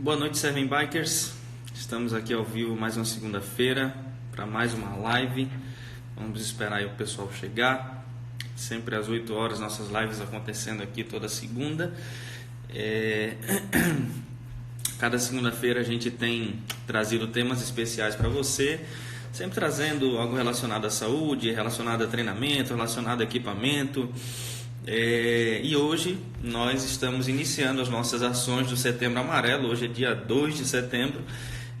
Boa noite, Seven Bikers. Estamos aqui ao vivo mais uma segunda-feira para mais uma live. Vamos esperar aí o pessoal chegar. Sempre às 8 horas nossas lives acontecendo aqui toda segunda. Cada segunda-feira a gente tem trazido temas especiais para você, sempre trazendo algo relacionado à saúde, relacionado a treinamento, relacionado a equipamento. E hoje nós estamos iniciando as nossas ações do Setembro Amarelo. Hoje é dia 2 de setembro,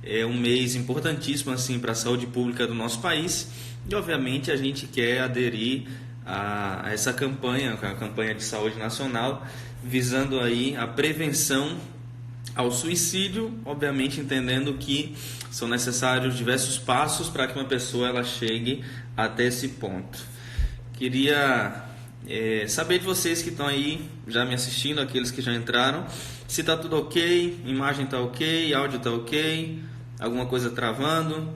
é um mês importantíssimo assim, para a saúde pública do nosso país, e obviamente a gente quer aderir a essa campanha, a campanha de saúde nacional, visando aí a prevenção ao suicídio, obviamente entendendo que são necessários diversos passos para que uma pessoa ela chegue até esse ponto. Queria saber de vocês que estão aí já me assistindo, aqueles que já entraram, se está tudo ok, imagem está ok, áudio está ok, alguma coisa travando.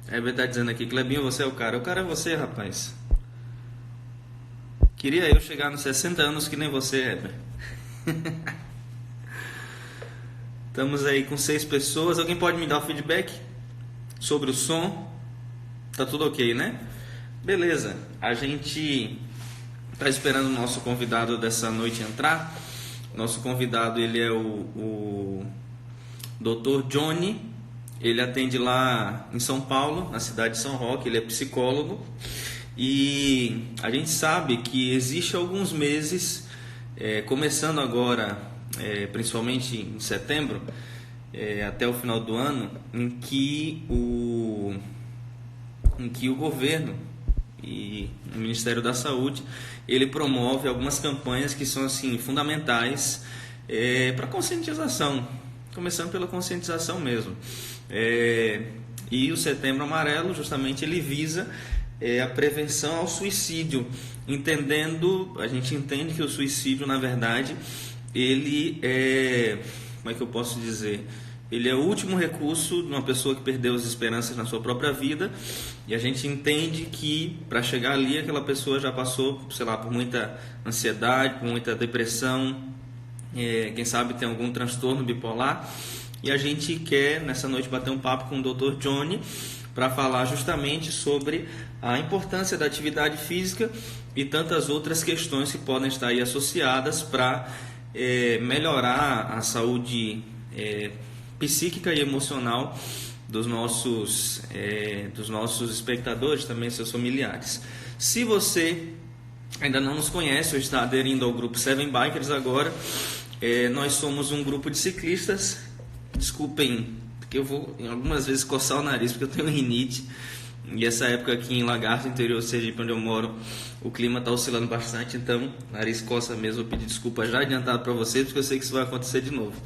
Heber está dizendo aqui, Clebinho, você é o cara é você, rapaz. Queria eu chegar nos 60 anos que nem você, Heber. Estamos aí com 6 pessoas. Alguém pode me dar o feedback sobre o som? Tá tudo ok, né? Beleza, a gente está esperando o nosso convidado dessa noite entrar. Nosso convidado ele é o Dr. Johnny. Ele atende lá em São Paulo, na cidade de São Roque. Ele é psicólogo e a gente sabe que existe alguns meses, começando agora, principalmente em setembro, até o final do ano, em que o governo e o Ministério da Saúde ele promove algumas campanhas que são assim fundamentais para conscientização, começando pela conscientização mesmo. E o Setembro Amarelo justamente ele visa a prevenção ao suicídio, a gente entende que o suicídio na verdade ele como é que eu posso dizer? Ele é o último recurso de uma pessoa que perdeu as esperanças na sua própria vida, e a gente entende que para chegar ali aquela pessoa já passou, sei lá, por muita ansiedade, por muita depressão, quem sabe tem algum transtorno bipolar, e a gente quer nessa noite bater um papo com o Dr. Johnny para falar justamente sobre a importância da atividade física e tantas outras questões que podem estar aí associadas para melhorar a saúde psíquica e emocional dos nossos espectadores, também seus familiares. Se você ainda não nos conhece ou está aderindo ao grupo Seven Bikers agora, nós somos um grupo de ciclistas. Desculpem, porque eu vou algumas vezes coçar o nariz porque eu tenho rinite. E essa época aqui em Lagarto, interior de Sergipe, onde eu moro, o clima está oscilando bastante, então nariz coça mesmo. Vou pedir desculpa já adiantado para vocês, porque eu sei que isso vai acontecer de novo.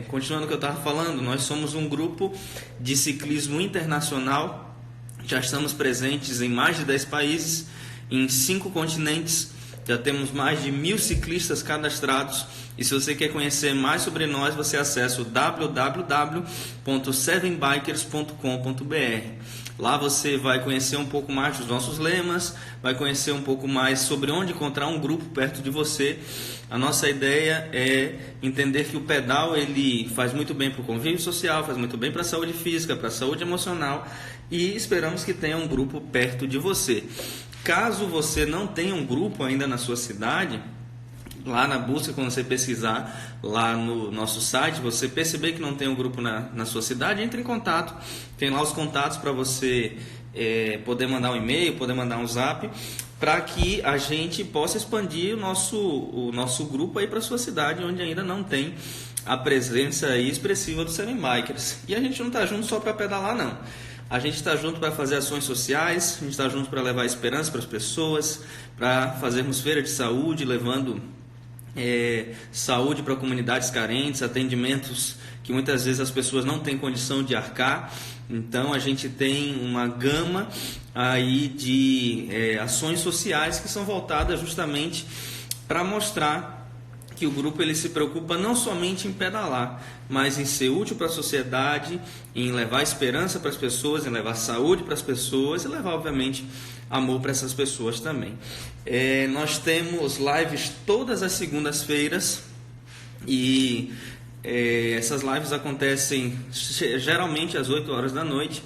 Continuando o que eu estava falando, nós somos um grupo de ciclismo internacional, já estamos presentes em mais de 10 países, em 5 continentes, já temos mais de 1.000 ciclistas cadastrados. E se você quer conhecer mais sobre nós, você acessa o www.sevenbikers.com.br. Lá você vai conhecer um pouco mais dos nossos lemas, vai conhecer um pouco mais sobre onde encontrar um grupo perto de você. A nossa ideia é entender que o pedal ele faz muito bem para o convívio social, faz muito bem para a saúde física, para a saúde emocional, e esperamos que tenha um grupo perto de você. Caso você não tenha um grupo ainda na sua cidade, lá na busca, quando você pesquisar lá no nosso site, você perceber que não tem um grupo na sua cidade, entre em contato. Tem lá os contatos para você poder mandar um e-mail, poder mandar um zap, para que a gente possa expandir o nosso grupo aí para a sua cidade, onde ainda não tem a presença aí expressiva do Seven Bikers. E a gente não está junto só para pedalar, não. A gente está junto para fazer ações sociais, a gente está junto para levar esperança para as pessoas, para fazermos feira de saúde, levando saúde para comunidades carentes, atendimentos que muitas vezes as pessoas não têm condição de arcar. Então a gente tem uma gama aí de ações sociais que são voltadas justamente para mostrar que o grupo ele se preocupa não somente em pedalar, mas em ser útil para a sociedade, em levar esperança para as pessoas, em levar saúde para as pessoas e levar, obviamente, amor para essas pessoas também. Nós temos lives todas as segundas-feiras, E essas lives acontecem geralmente às 8 horas da noite.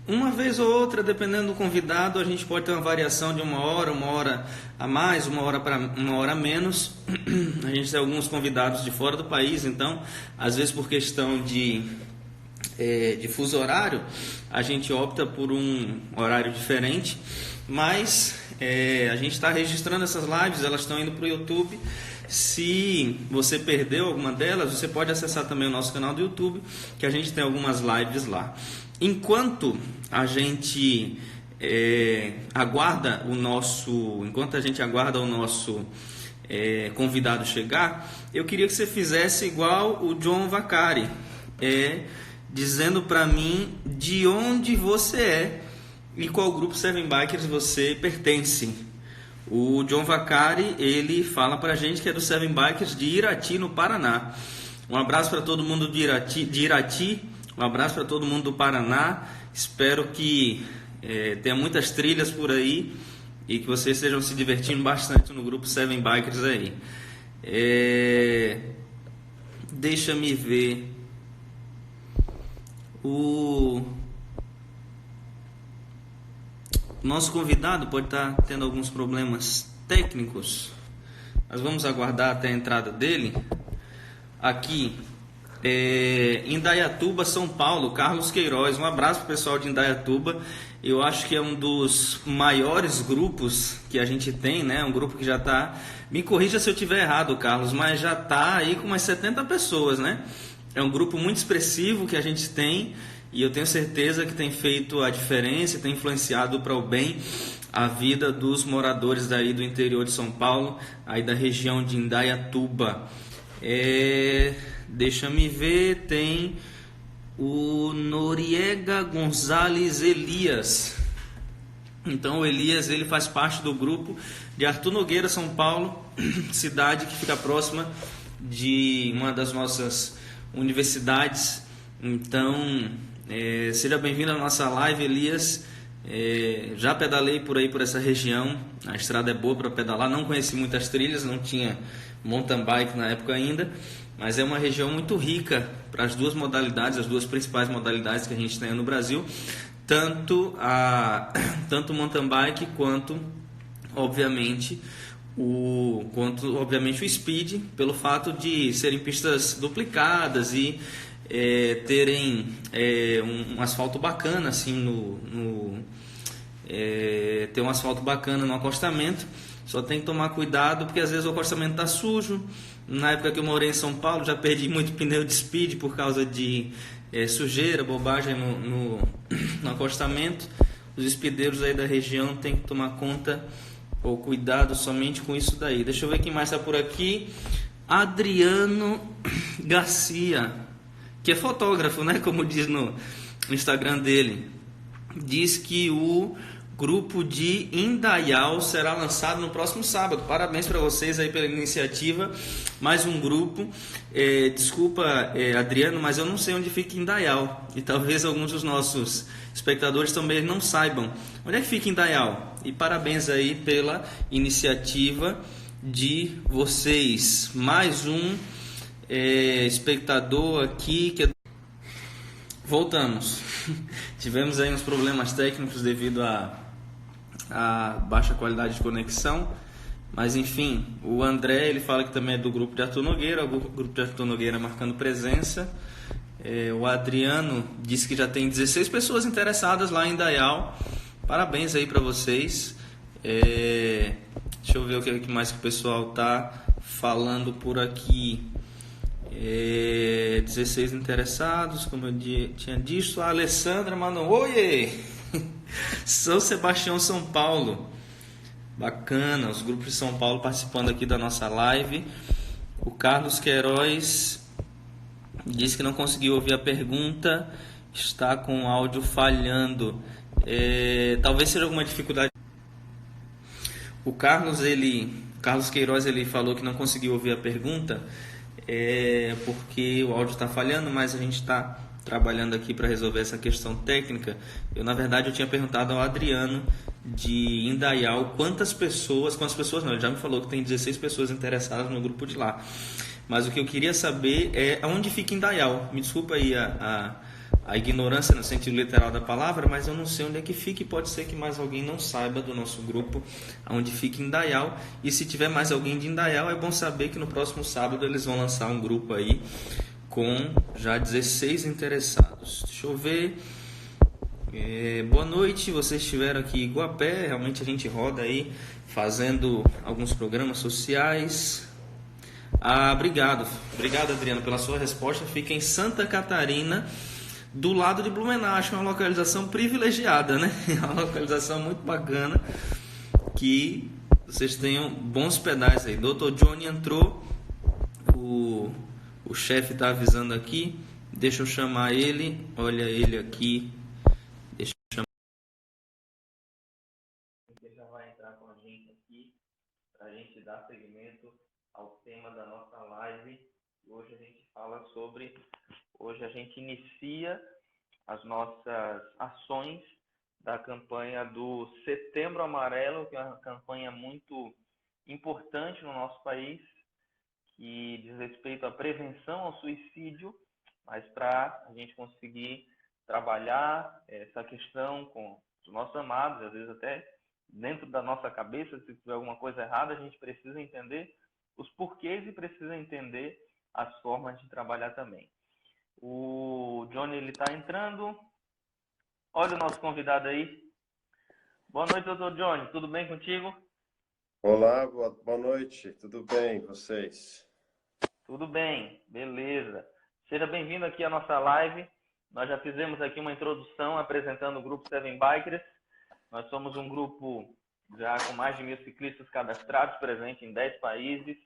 Uma vez ou outra, dependendo do convidado, a gente pode ter uma variação de uma hora a mais, uma hora a menos. A gente tem alguns convidados de fora do país, então, às vezes por questão de fuso horário, a gente opta por um horário diferente, mas a gente está registrando essas lives, elas estão indo para o YouTube. Se você perdeu alguma delas, você pode acessar também o nosso canal do YouTube, que a gente tem algumas lives lá. Enquanto a gente aguarda o nosso convidado chegar, eu queria que você fizesse igual o John Vaccari, dizendo para mim de onde você é e qual grupo Seven Bikers você pertence. O John Vaccari, ele fala pra gente que é do Seven Bikers de Irati, no Paraná. Um abraço para todo mundo de Irati, um abraço para todo mundo do Paraná. Espero que tenha muitas trilhas por aí e que vocês estejam se divertindo bastante no grupo Seven Bikers aí. Deixa-me ver. O nosso convidado pode estar tendo alguns problemas técnicos. Nós vamos aguardar até a entrada dele. Aqui, Indaiatuba, São Paulo, Carlos Queiroz. Um abraço para o pessoal de Indaiatuba. Eu acho que é um dos maiores grupos que a gente tem, né? Um grupo que já está... Me corrija se eu estiver errado, Carlos, mas já está aí com umas 70 pessoas, né? É um grupo muito expressivo que a gente tem e eu tenho certeza que tem feito a diferença, tem influenciado para o bem a vida dos moradores daí do interior de São Paulo, aí da região de Indaiatuba. Deixa-me ver, tem o Noriega Gonzalez Elias. Então o Elias, ele faz parte do grupo de Arthur Nogueira, São Paulo, cidade que fica próxima de uma das nossas universidades. Então, seja bem-vindo à nossa live, Elias. Já pedalei por aí, por essa região. A estrada é boa para pedalar. Não conheci muitas trilhas, não tinha mountain bike na época ainda, mas é uma região muito rica para as duas modalidades, as duas principais modalidades que a gente tem no Brasil, tanto mountain bike quanto obviamente o speed, pelo fato de serem pistas duplicadas e terem um asfalto bacana assim ter um asfalto bacana no acostamento. Só tem que tomar cuidado porque às vezes o acostamento está sujo. Na época que eu morei em São Paulo já perdi muito pneu de speed por causa de sujeira, bobagem no acostamento. Os speedeiros aí da região tem que tomar conta ou cuidado somente com isso daí. Deixa eu ver quem mais está por aqui. Adriano Garcia, que é fotógrafo, né? Como diz no Instagram dele. Diz que o grupo de Indaial será lançado no próximo sábado. Parabéns para vocês aí pela iniciativa. Mais um grupo. Desculpa, Adriano, mas eu não sei onde fica Indaial. E talvez alguns dos nossos espectadores também não saibam. Onde é que fica Indaial? E parabéns aí pela iniciativa de vocês. Mais um espectador aqui que voltamos. Tivemos aí uns problemas técnicos devido a baixa qualidade de conexão, mas enfim, o André, ele fala que também é do grupo de Arthur Nogueira, o grupo de Arthur Nogueira marcando presença. O Adriano disse que já tem 16 pessoas interessadas lá em Indaial. Parabéns aí para vocês. Deixa eu ver o que mais que o pessoal tá falando por aqui. 16 interessados, como eu tinha dito. A Alessandra mandou: oiê! São Sebastião, São Paulo. Bacana, os grupos de São Paulo participando aqui da nossa live. O Carlos Queiroz disse que não conseguiu ouvir a pergunta, está com o áudio falhando. Talvez seja alguma dificuldade. O Carlos Queiroz, ele falou que não conseguiu ouvir a pergunta porque o áudio está falhando, mas a gente está trabalhando aqui para resolver essa questão técnica. Na verdade, eu tinha perguntado ao Adriano de Indaial quantas pessoas não, ele já me falou que tem 16 pessoas interessadas no grupo de lá. Mas o que eu queria saber é onde fica Indaial. Me desculpa aí a ignorância no sentido literal da palavra, mas eu não sei onde é que fica e pode ser que mais alguém não saiba do nosso grupo onde fica Indaial. E se tiver mais alguém de Indaial, é bom saber que no próximo sábado eles vão lançar um grupo aí com já 16 interessados. Deixa eu ver. Boa noite, vocês estiveram aqui em Iguapé, realmente a gente roda aí fazendo alguns programas sociais. Obrigado Adriano pela sua resposta. Fica em Santa Catarina, do lado de Blumenau, acho uma localização privilegiada, né? É uma localização muito bacana, que vocês tenham bons pedais aí. Dr. Johnny entrou, o chefe está avisando aqui, deixa eu chamar ele, olha ele aqui. Ele já vai entrar com a gente aqui para a gente dar seguimento ao tema da nossa live. Hoje a gente fala sobre, hoje a gente inicia as nossas ações da campanha do Setembro Amarelo, que é uma campanha muito importante no nosso país, que diz respeito à prevenção ao suicídio, mas para a gente conseguir trabalhar essa questão com os nossos amados, às vezes até dentro da nossa cabeça, se tiver alguma coisa errada, a gente precisa entender os porquês e precisa entender as formas de trabalhar também. O Johnny, ele está entrando. Olha o nosso convidado aí. Boa noite, doutor Johnny. Tudo bem contigo? Olá, boa noite. Tudo bem, vocês? Tudo bem, beleza. Seja bem-vindo aqui à nossa live. Nós já fizemos aqui uma introdução apresentando o Grupo Seven Bikers. Nós somos um grupo já com mais de 1.000 ciclistas cadastrados, presente em 10 países.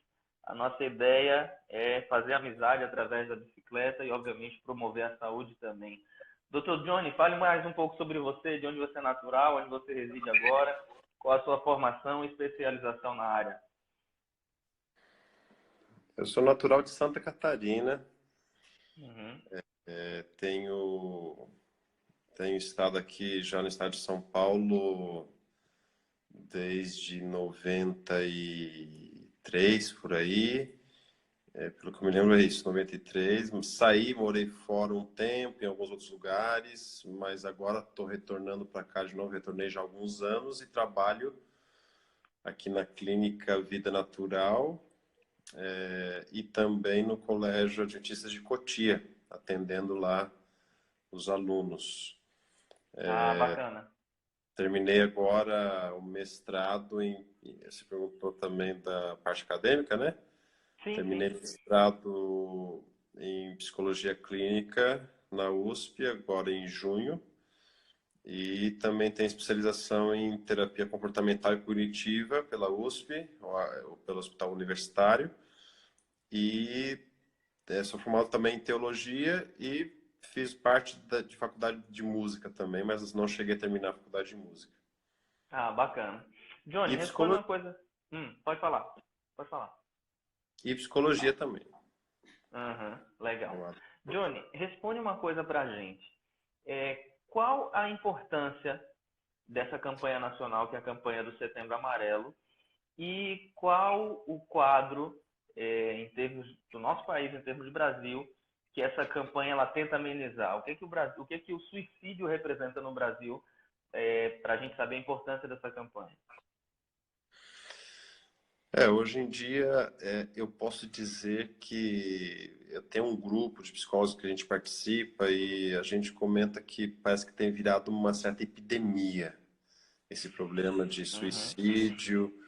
A nossa ideia é fazer amizade através da bicicleta e, obviamente, promover a saúde também. Dr. Johnny, fale mais um pouco sobre você, de onde você é natural, onde você reside agora, qual a sua formação e especialização na área. Eu sou natural de Santa Catarina. Uhum. Tenho estado aqui já no estado de São Paulo desde 93, por aí. Pelo que eu me lembro é isso, 93. Saí, morei fora um tempo, em alguns outros lugares, mas agora estou retornando para cá de novo. Retornei já há alguns anos e trabalho aqui na Clínica Vida Natural, e também no Colégio Adventista de Cotia, atendendo lá os alunos. Bacana. Terminei agora o mestrado você perguntou também da parte acadêmica, né? Sim, Terminei sim. mestrado em Psicologia Clínica na USP, agora em junho. E também tem especialização em Terapia Comportamental e Cognitiva pela USP, ou pelo Hospital Universitário. E sou formado também em Teologia e fiz parte de faculdade de música também, mas não cheguei a terminar a faculdade de música. Bacana. Johnny, E responde psicologia, uma coisa. Pode falar. Pode falar. e psicologia também. Legal. Johnny, responde uma coisa pra gente. Qual a importância dessa campanha nacional, que é a campanha do Setembro Amarelo, e qual o quadro, em termos do nosso país, em termos de Brasil, que essa campanha ela tenta amenizar? O que que o suicídio representa no Brasil, para a gente saber a importância dessa campanha? Hoje em dia, eu posso dizer que eu tenho um grupo de psicólogos que a gente participa e a gente comenta que parece que tem virado uma certa epidemia esse problema de suicídio,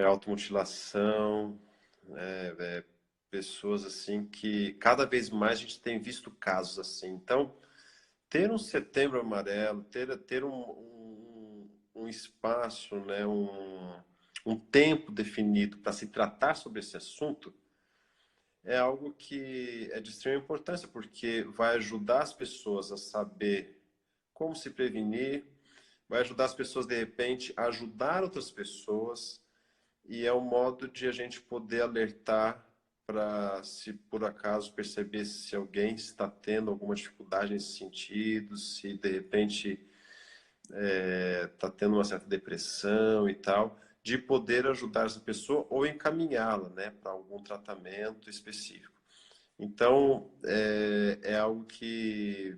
automutilação, pessoas assim que cada vez mais a gente tem visto casos assim. Então, ter um Setembro Amarelo, ter um espaço, né, um tempo definido para se tratar sobre esse assunto é algo que é de extrema importância, porque vai ajudar as pessoas a saber como se prevenir, vai ajudar as pessoas, de repente, a ajudar outras pessoas, e é um modo de a gente poder alertar para, se por acaso perceber se alguém está tendo alguma dificuldade nesse sentido, se de repente está tendo uma certa depressão e tal. de poder ajudar essa pessoa ou encaminhá-la, né, para algum tratamento específico. Então, é algo que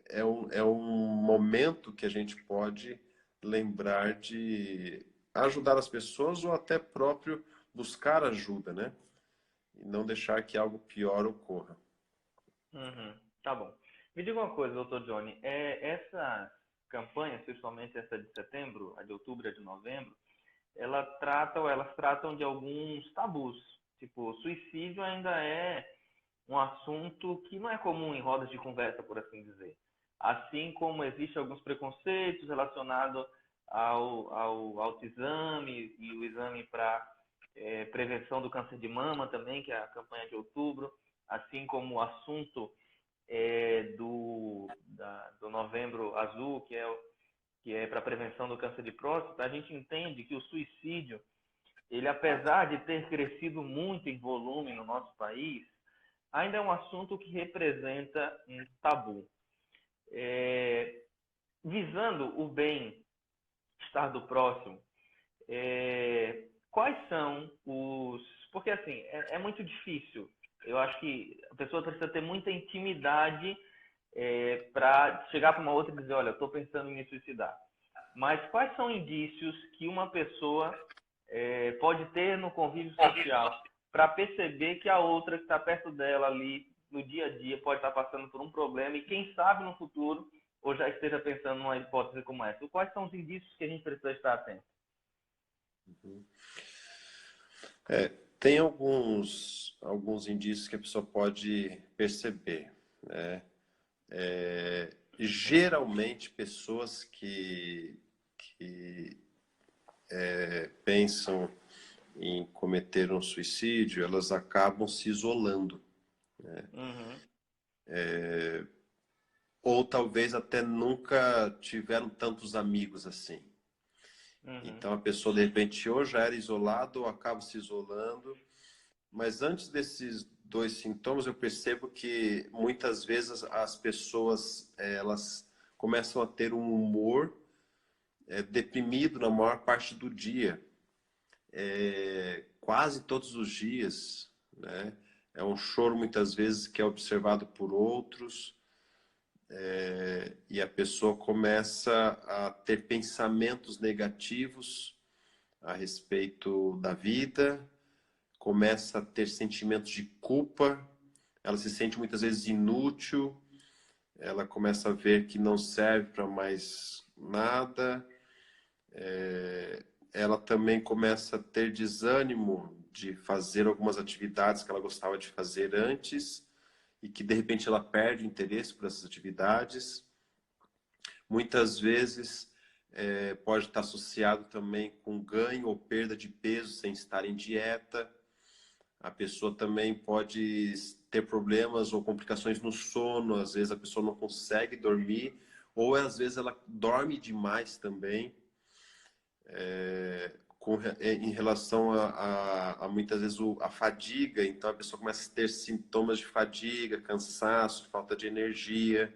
é um momento que a gente pode lembrar de ajudar as pessoas ou até próprio buscar ajuda, né? E não deixar que algo pior ocorra. Uhum, tá bom. Me diga uma coisa, doutor Johnny. Essa campanha, principalmente essa de setembro, a de outubro e a de novembro, elas tratam de alguns tabus. Tipo, suicídio ainda é um assunto que não é comum em rodas de conversa, por assim dizer. Assim como existem alguns preconceitos relacionados ao autoexame e o exame para prevenção do câncer de mama também, que é a campanha de outubro, assim como o assunto do Novembro Azul, que é para prevenção do câncer de próstata, a gente entende que o suicídio, ele apesar de ter crescido muito em volume no nosso país, ainda é um assunto que representa um tabu. Visando o bem-estar do próximo, quais são os... Porque, assim, é muito difícil. Eu acho que a pessoa precisa ter muita intimidade para chegar para uma outra e dizer, olha, eu estou pensando em me suicidar. Mas quais são indícios que uma pessoa pode ter no convívio social para perceber que a outra que está perto dela ali no dia a dia pode estar passando por um problema e quem sabe no futuro ou já esteja pensando numa hipótese como essa? Quais são os indícios que a gente precisa estar atento? Tem alguns indícios que a pessoa pode perceber, né? Geralmente, pessoas que pensam em cometer um suicídio, elas acabam se isolando. Uhum, Ou talvez até nunca tiveram tantos amigos assim. uhum, Então a pessoa de repente ou já era isolada ou acaba se isolando. Mas antes desses dois sintomas, eu percebo que muitas vezes as pessoas elas começam a ter um humor deprimido na maior parte do dia, quase todos os dias, né? É um choro muitas vezes que é observado por outros, e a pessoa começa a ter pensamentos negativos a respeito da vida, começa a ter sentimentos de culpa, ela se sente muitas vezes inútil, ela começa a ver que não serve para mais nada, ela também começa a ter desânimo de fazer algumas atividades que ela gostava de fazer antes e que de repente ela perde o interesse por essas atividades. Muitas vezes pode estar associado também com ganho ou perda de peso sem estar em dieta. A pessoa também pode ter problemas ou complicações no sono, às vezes a pessoa não consegue dormir, ou às vezes ela dorme demais também, em relação a muitas vezes a fadiga, então a pessoa começa a ter sintomas de fadiga, cansaço, falta de energia.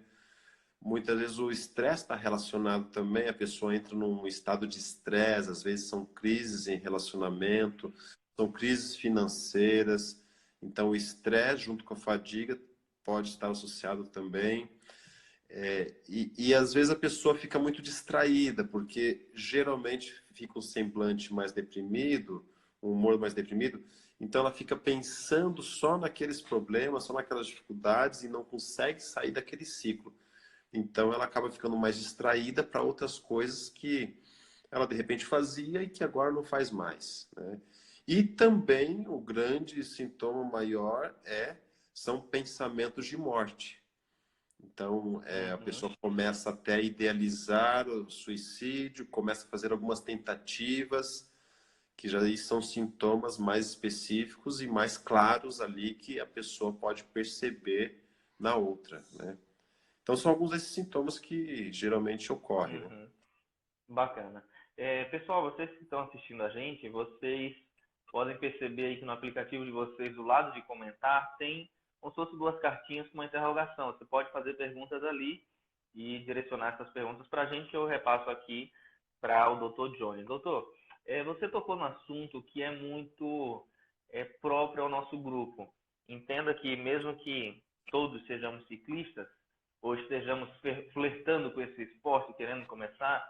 Muitas vezes o estresse está relacionado também, a pessoa entra num estado de estresse, às vezes são crises em relacionamento, são crises financeiras. Então, o estresse junto com a fadiga pode estar associado também. E às vezes a pessoa fica muito distraída, porque geralmente fica um semblante mais deprimido, um humor mais deprimido, então ela fica pensando só naqueles problemas, só naquelas dificuldades e não consegue sair daquele ciclo. Então ela acaba ficando mais distraída para outras coisas que ela de repente fazia e que agora não faz mais, né? E também o grande sintoma maior são pensamentos de morte. Então a uhum. pessoa começa até a idealizar o suicídio, começa a fazer algumas tentativas, que já são sintomas mais específicos e mais claros ali que a pessoa pode perceber na outra, né? Então, são alguns desses sintomas que geralmente ocorrem, né? Uhum. Bacana. Pessoal, vocês que estão assistindo a gente, vocês podem perceber aí que no aplicativo de vocês, do lado de comentar, tem como se fosse duas cartinhas com uma interrogação. Você pode fazer perguntas ali e direcionar essas perguntas para a gente, que eu repasso aqui para o Dr. Johnny. Doutor, Você tocou no assunto que é muito próprio ao nosso grupo. Entenda que mesmo que todos sejamos ciclistas, ou estejamos flertando com esse esporte, querendo começar,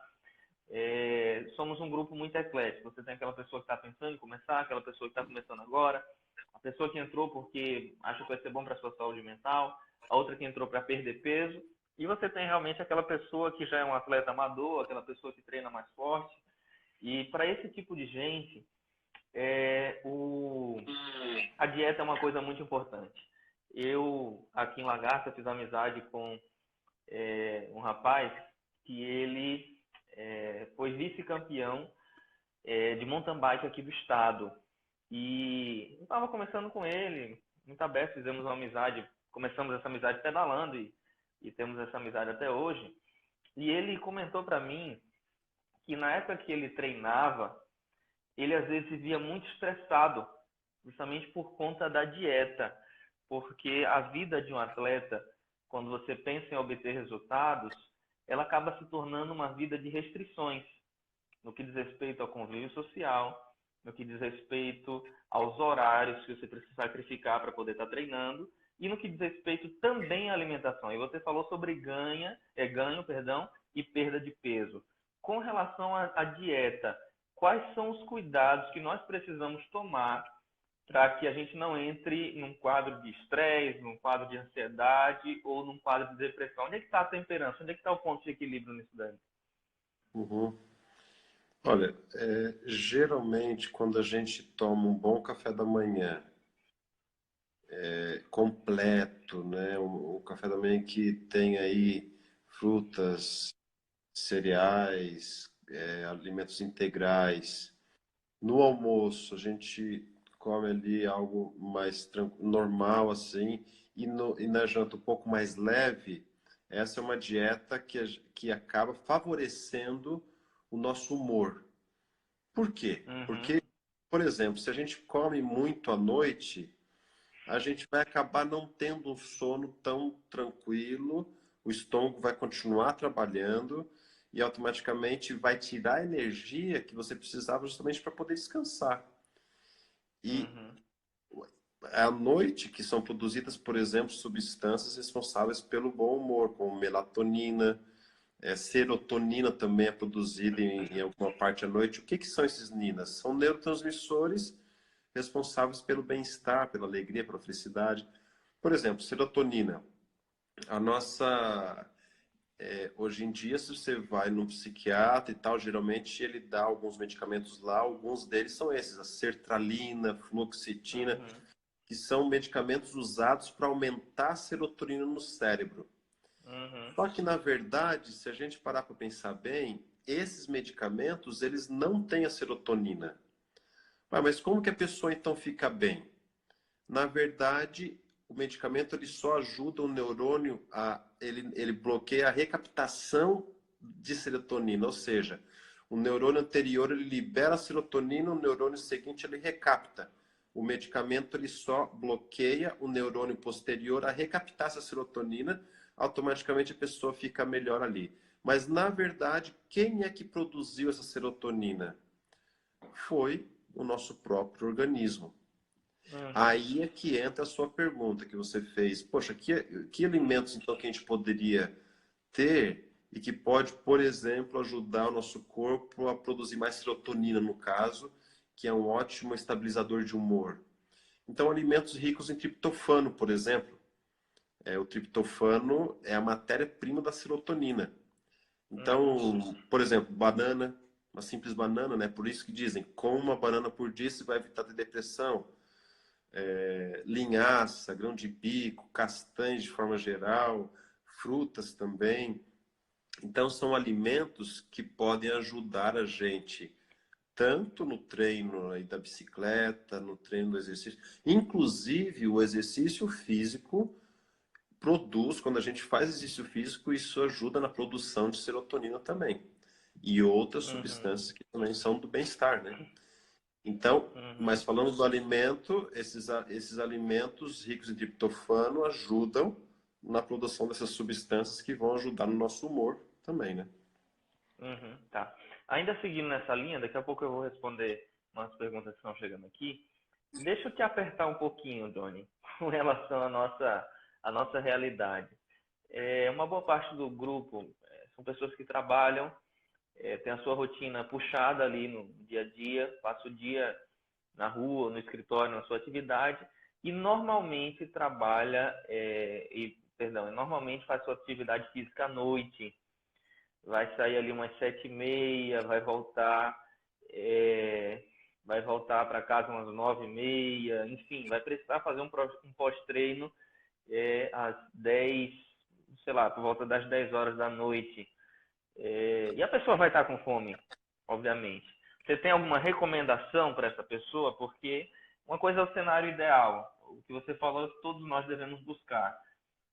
somos um grupo muito eclético. Você tem aquela pessoa que está pensando em começar, aquela pessoa que está começando agora, a pessoa que entrou porque acha que vai ser bom para a sua saúde mental, a outra que entrou para perder peso, e você tem realmente aquela pessoa que já é um atleta amador, aquela pessoa que treina mais forte. E para esse tipo de gente, a dieta é uma coisa muito importante. Eu, aqui em Lagarta, fiz amizade com um rapaz que ele foi vice-campeão de mountain bike aqui do estado. E eu estava conversando com ele, muito aberto, fizemos uma amizade, começamos essa amizade pedalando e temos essa amizade até hoje. E ele comentou para mim que na época que ele treinava, ele às vezes vivia muito estressado, justamente por conta da dieta, porque a vida de um atleta, quando você pensa em obter resultados, ela acaba se tornando uma vida de restrições, no que diz respeito ao convívio social, no que diz respeito aos horários que você precisa sacrificar para poder estar treinando, e no que diz respeito também à alimentação. E você falou sobre ganho, e perda de peso. Com relação à dieta, quais são os cuidados que nós precisamos tomar para que a gente não entre num quadro de estresse, num quadro de ansiedade ou num quadro de depressão? Onde é que está a temperança? Onde é que está o ponto de equilíbrio nisso daí? Uhum. Olha, geralmente quando a gente toma um bom café da manhã, completo, né? Um café da manhã que tem aí frutas, cereais, alimentos integrais. No almoço, a gente come ali algo mais normal, assim, e na janta um pouco mais leve. Essa é uma dieta que acaba favorecendo o nosso humor. Por quê? Uhum, Porque, por exemplo, se a gente come muito à noite, a gente vai acabar não tendo um sono tão tranquilo, o estômago vai continuar trabalhando e automaticamente vai tirar a energia que você precisava justamente para poder descansar. E uhum, é à noite que são produzidas, por exemplo, substâncias responsáveis pelo bom humor, como melatonina, serotonina também é produzida em alguma parte à noite. O que que são esses ninas? São neurotransmissores responsáveis pelo bem-estar, pela alegria, pela felicidade. Por exemplo, serotonina. A nossa. Hoje em dia, se você vai num psiquiatra e tal, geralmente ele dá alguns medicamentos lá, alguns deles são esses, a sertralina, fluoxetina, uhum, que são medicamentos usados para aumentar a serotonina no cérebro. uhum, Só que, na verdade, se a gente parar para pensar bem, esses medicamentos, eles não têm a serotonina. Mas como que a pessoa então fica bem? Na verdade, o medicamento ele só ajuda o neurônio ele bloqueia a recaptação de serotonina, ou seja, o neurônio anterior ele libera a serotonina, o neurônio seguinte ele recapta. O medicamento ele só bloqueia o neurônio posterior a recaptar essa serotonina, automaticamente a pessoa fica melhor ali. Mas na verdade, quem é que produziu essa serotonina? Foi o nosso próprio organismo. uhum, Aí é que entra a sua pergunta que você fez. Poxa, que alimentos então que a gente poderia ter e que pode, por exemplo, ajudar o nosso corpo a produzir mais serotonina, no caso, que é um ótimo estabilizador de humor. Então, alimentos ricos em triptofano, por exemplo. O triptofano é a matéria-prima da serotonina. uhum, Então, por exemplo, banana, uma simples banana, né? Por isso que dizem, coma uma banana por dia, você vai evitar ter depressão. Linhaça, grão de bico, castanhas de forma geral, frutas também. Então, são alimentos que podem ajudar a gente tanto no treino aí da bicicleta, no treino do exercício. Inclusive, o exercício físico produz, quando a gente faz exercício físico, isso ajuda na produção de serotonina também. E outras uhum, substâncias que também são do bem-estar, né? Então, uhum, mas falando do alimento, esses alimentos ricos em triptofano ajudam na produção dessas substâncias que vão ajudar no nosso humor também, né? uhum, tá. Ainda seguindo nessa linha, daqui a pouco eu vou responder umas perguntas que estão chegando aqui. Deixa eu te apertar um pouquinho, Johnny, com relação à nossa realidade. Uma boa parte do grupo são pessoas que trabalham, tem a sua rotina puxada ali no dia a dia, passa o dia na rua, no escritório, na sua atividade, e normalmente normalmente faz sua atividade física à noite, vai sair ali umas 7h30, vai voltar para casa umas 9h30, enfim, vai precisar fazer um pós-treino às 10, sei lá, por volta das 10 horas da noite. E a pessoa vai estar com fome, obviamente. Você tem alguma recomendação para essa pessoa? Porque uma coisa é o cenário ideal, o que você falou, todos nós devemos buscar.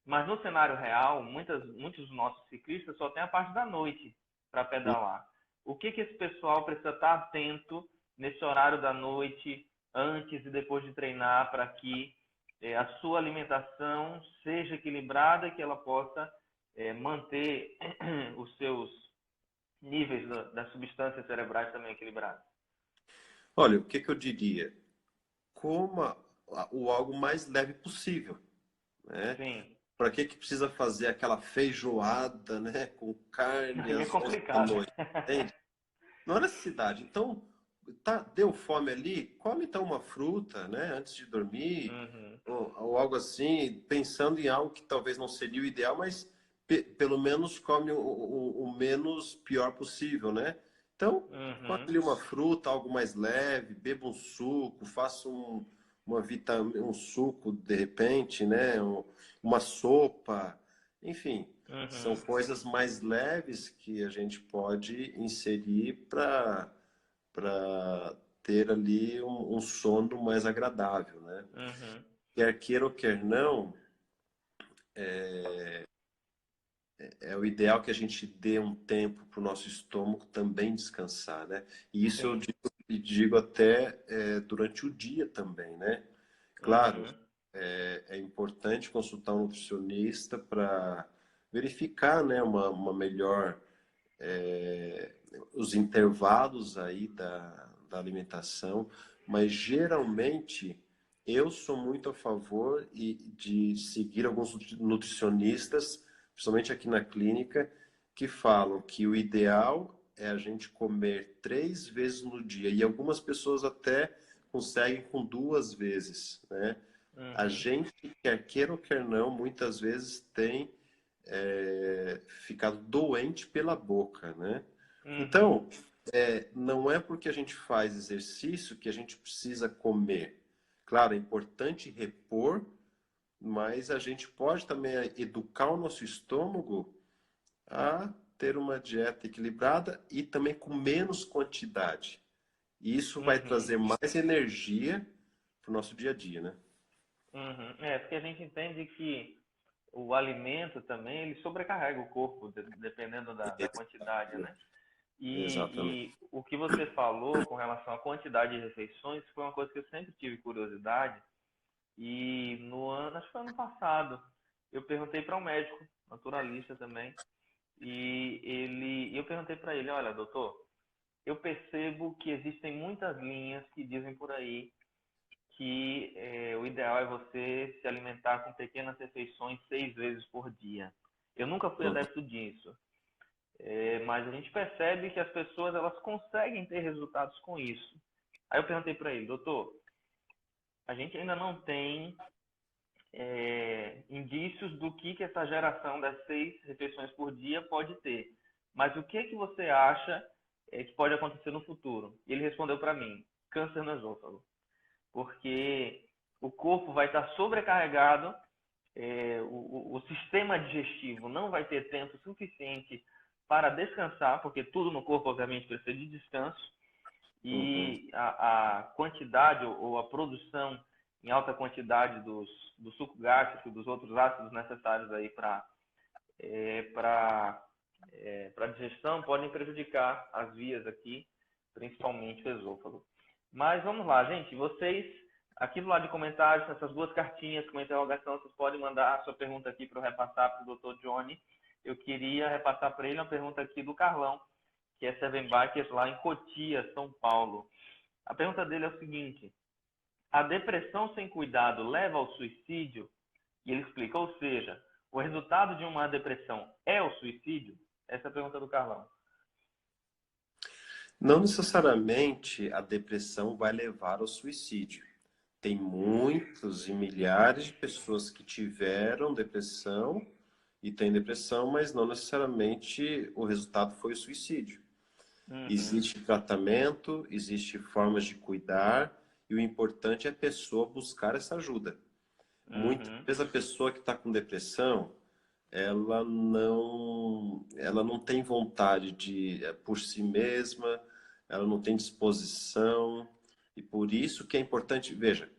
Mas no cenário real, muitos dos nossos ciclistas só tem a parte da noite para pedalar. O que esse pessoal precisa estar atento nesse horário da noite, antes e depois de treinar, para que a sua alimentação seja equilibrada e que ela possa manter os seus níveis das substâncias cerebrais também equilibrados? Olha, o que que eu diria? Coma o algo mais leve possível, né? Sim, Para que que precisa fazer aquela feijoada, né, com carne aí é às 11 da complicado. noite, entende? Não há necessidade. Então, deu fome ali, come então uma fruta, né, antes de dormir, Uhum, ou algo assim, pensando em algo que talvez não seria o ideal, mas pelo menos come o menos pior possível, né? Então, come uhum, ali uma fruta, algo mais leve, beba um suco, faça um suco de repente, né? Uma sopa, enfim, são uhum, coisas mais leves que a gente pode inserir para ter ali um sono mais agradável, né? uhum. Quer queira ou quer não, é o ideal que a gente dê um tempo para o nosso estômago também descansar, né? E isso eu Sim. digo até durante o dia também, né? Claro, Uhum, é importante consultar um nutricionista para verificar, né, uma melhor os intervalos aí da alimentação, mas geralmente eu sou muito a favor de seguir alguns nutricionistas, principalmente aqui na clínica, que falam que o ideal é a gente comer 3 vezes no dia, e algumas pessoas até conseguem com 2 vezes, né? A uhum, gente, quer queira ou quer não, muitas vezes tem ficado doente pela boca, né? uhum, Então, não é porque a gente faz exercício que a gente precisa comer. Claro, é importante repor, mas a gente pode também educar o nosso estômago a ter uma dieta equilibrada e também com menos quantidade. E isso vai uhum, trazer mais energia para o nosso dia a dia, né? uhum. Porque a gente entende que o alimento também, ele sobrecarrega o corpo, dependendo da quantidade, né? Exatamente. E o que você falou com relação à quantidade de refeições foi uma coisa que eu sempre tive curiosidade. E acho que foi ano passado, eu perguntei para um médico, naturalista também, eu perguntei para ele, olha, doutor, eu percebo que existem muitas linhas que dizem por aí que o ideal é você se alimentar com pequenas refeições 6 vezes por dia. Eu nunca fui Uhum. adepto disso, mas a gente percebe que as pessoas elas conseguem ter resultados com isso. Aí eu perguntei para ele, doutor, a gente ainda não tem indícios do que essa geração das 6 refeições por dia pode ter. Mas o que você acha que pode acontecer no futuro? E ele respondeu para mim, câncer no esôfago. Porque o corpo vai estar sobrecarregado, o sistema digestivo não vai ter tempo suficiente para descansar, porque tudo no corpo, obviamente, precisa de descanso, Uhum. e a quantidade ou a produção em alta quantidade do suco gástrico e dos outros ácidos necessários aí para digestão podem prejudicar as vias aqui, principalmente o esôfago. Mas vamos lá, gente. Vocês, aqui do lado de comentários, essas duas cartinhas com interrogação, vocês podem mandar a sua pergunta aqui para eu repassar para o Dr. Johnny. Eu queria repassar para ele uma pergunta aqui do Carlão, que é Seven Bikers lá em Cotia, São Paulo. A pergunta dele é o seguinte: a depressão sem cuidado leva ao suicídio? E ele explica, ou seja, o resultado de uma depressão é o suicídio? Essa é a pergunta do Carlão. Não necessariamente a depressão vai levar ao suicídio. Tem muitos e milhares de pessoas que tiveram depressão e têm depressão, mas não necessariamente o resultado foi o suicídio. Existe tratamento, existe formas de cuidar, e o importante é a pessoa buscar essa ajuda. Muitas vezes a pessoa que está com depressão, ela não tem vontade por si mesma, ela não tem disposição, e por isso que é importante, veja,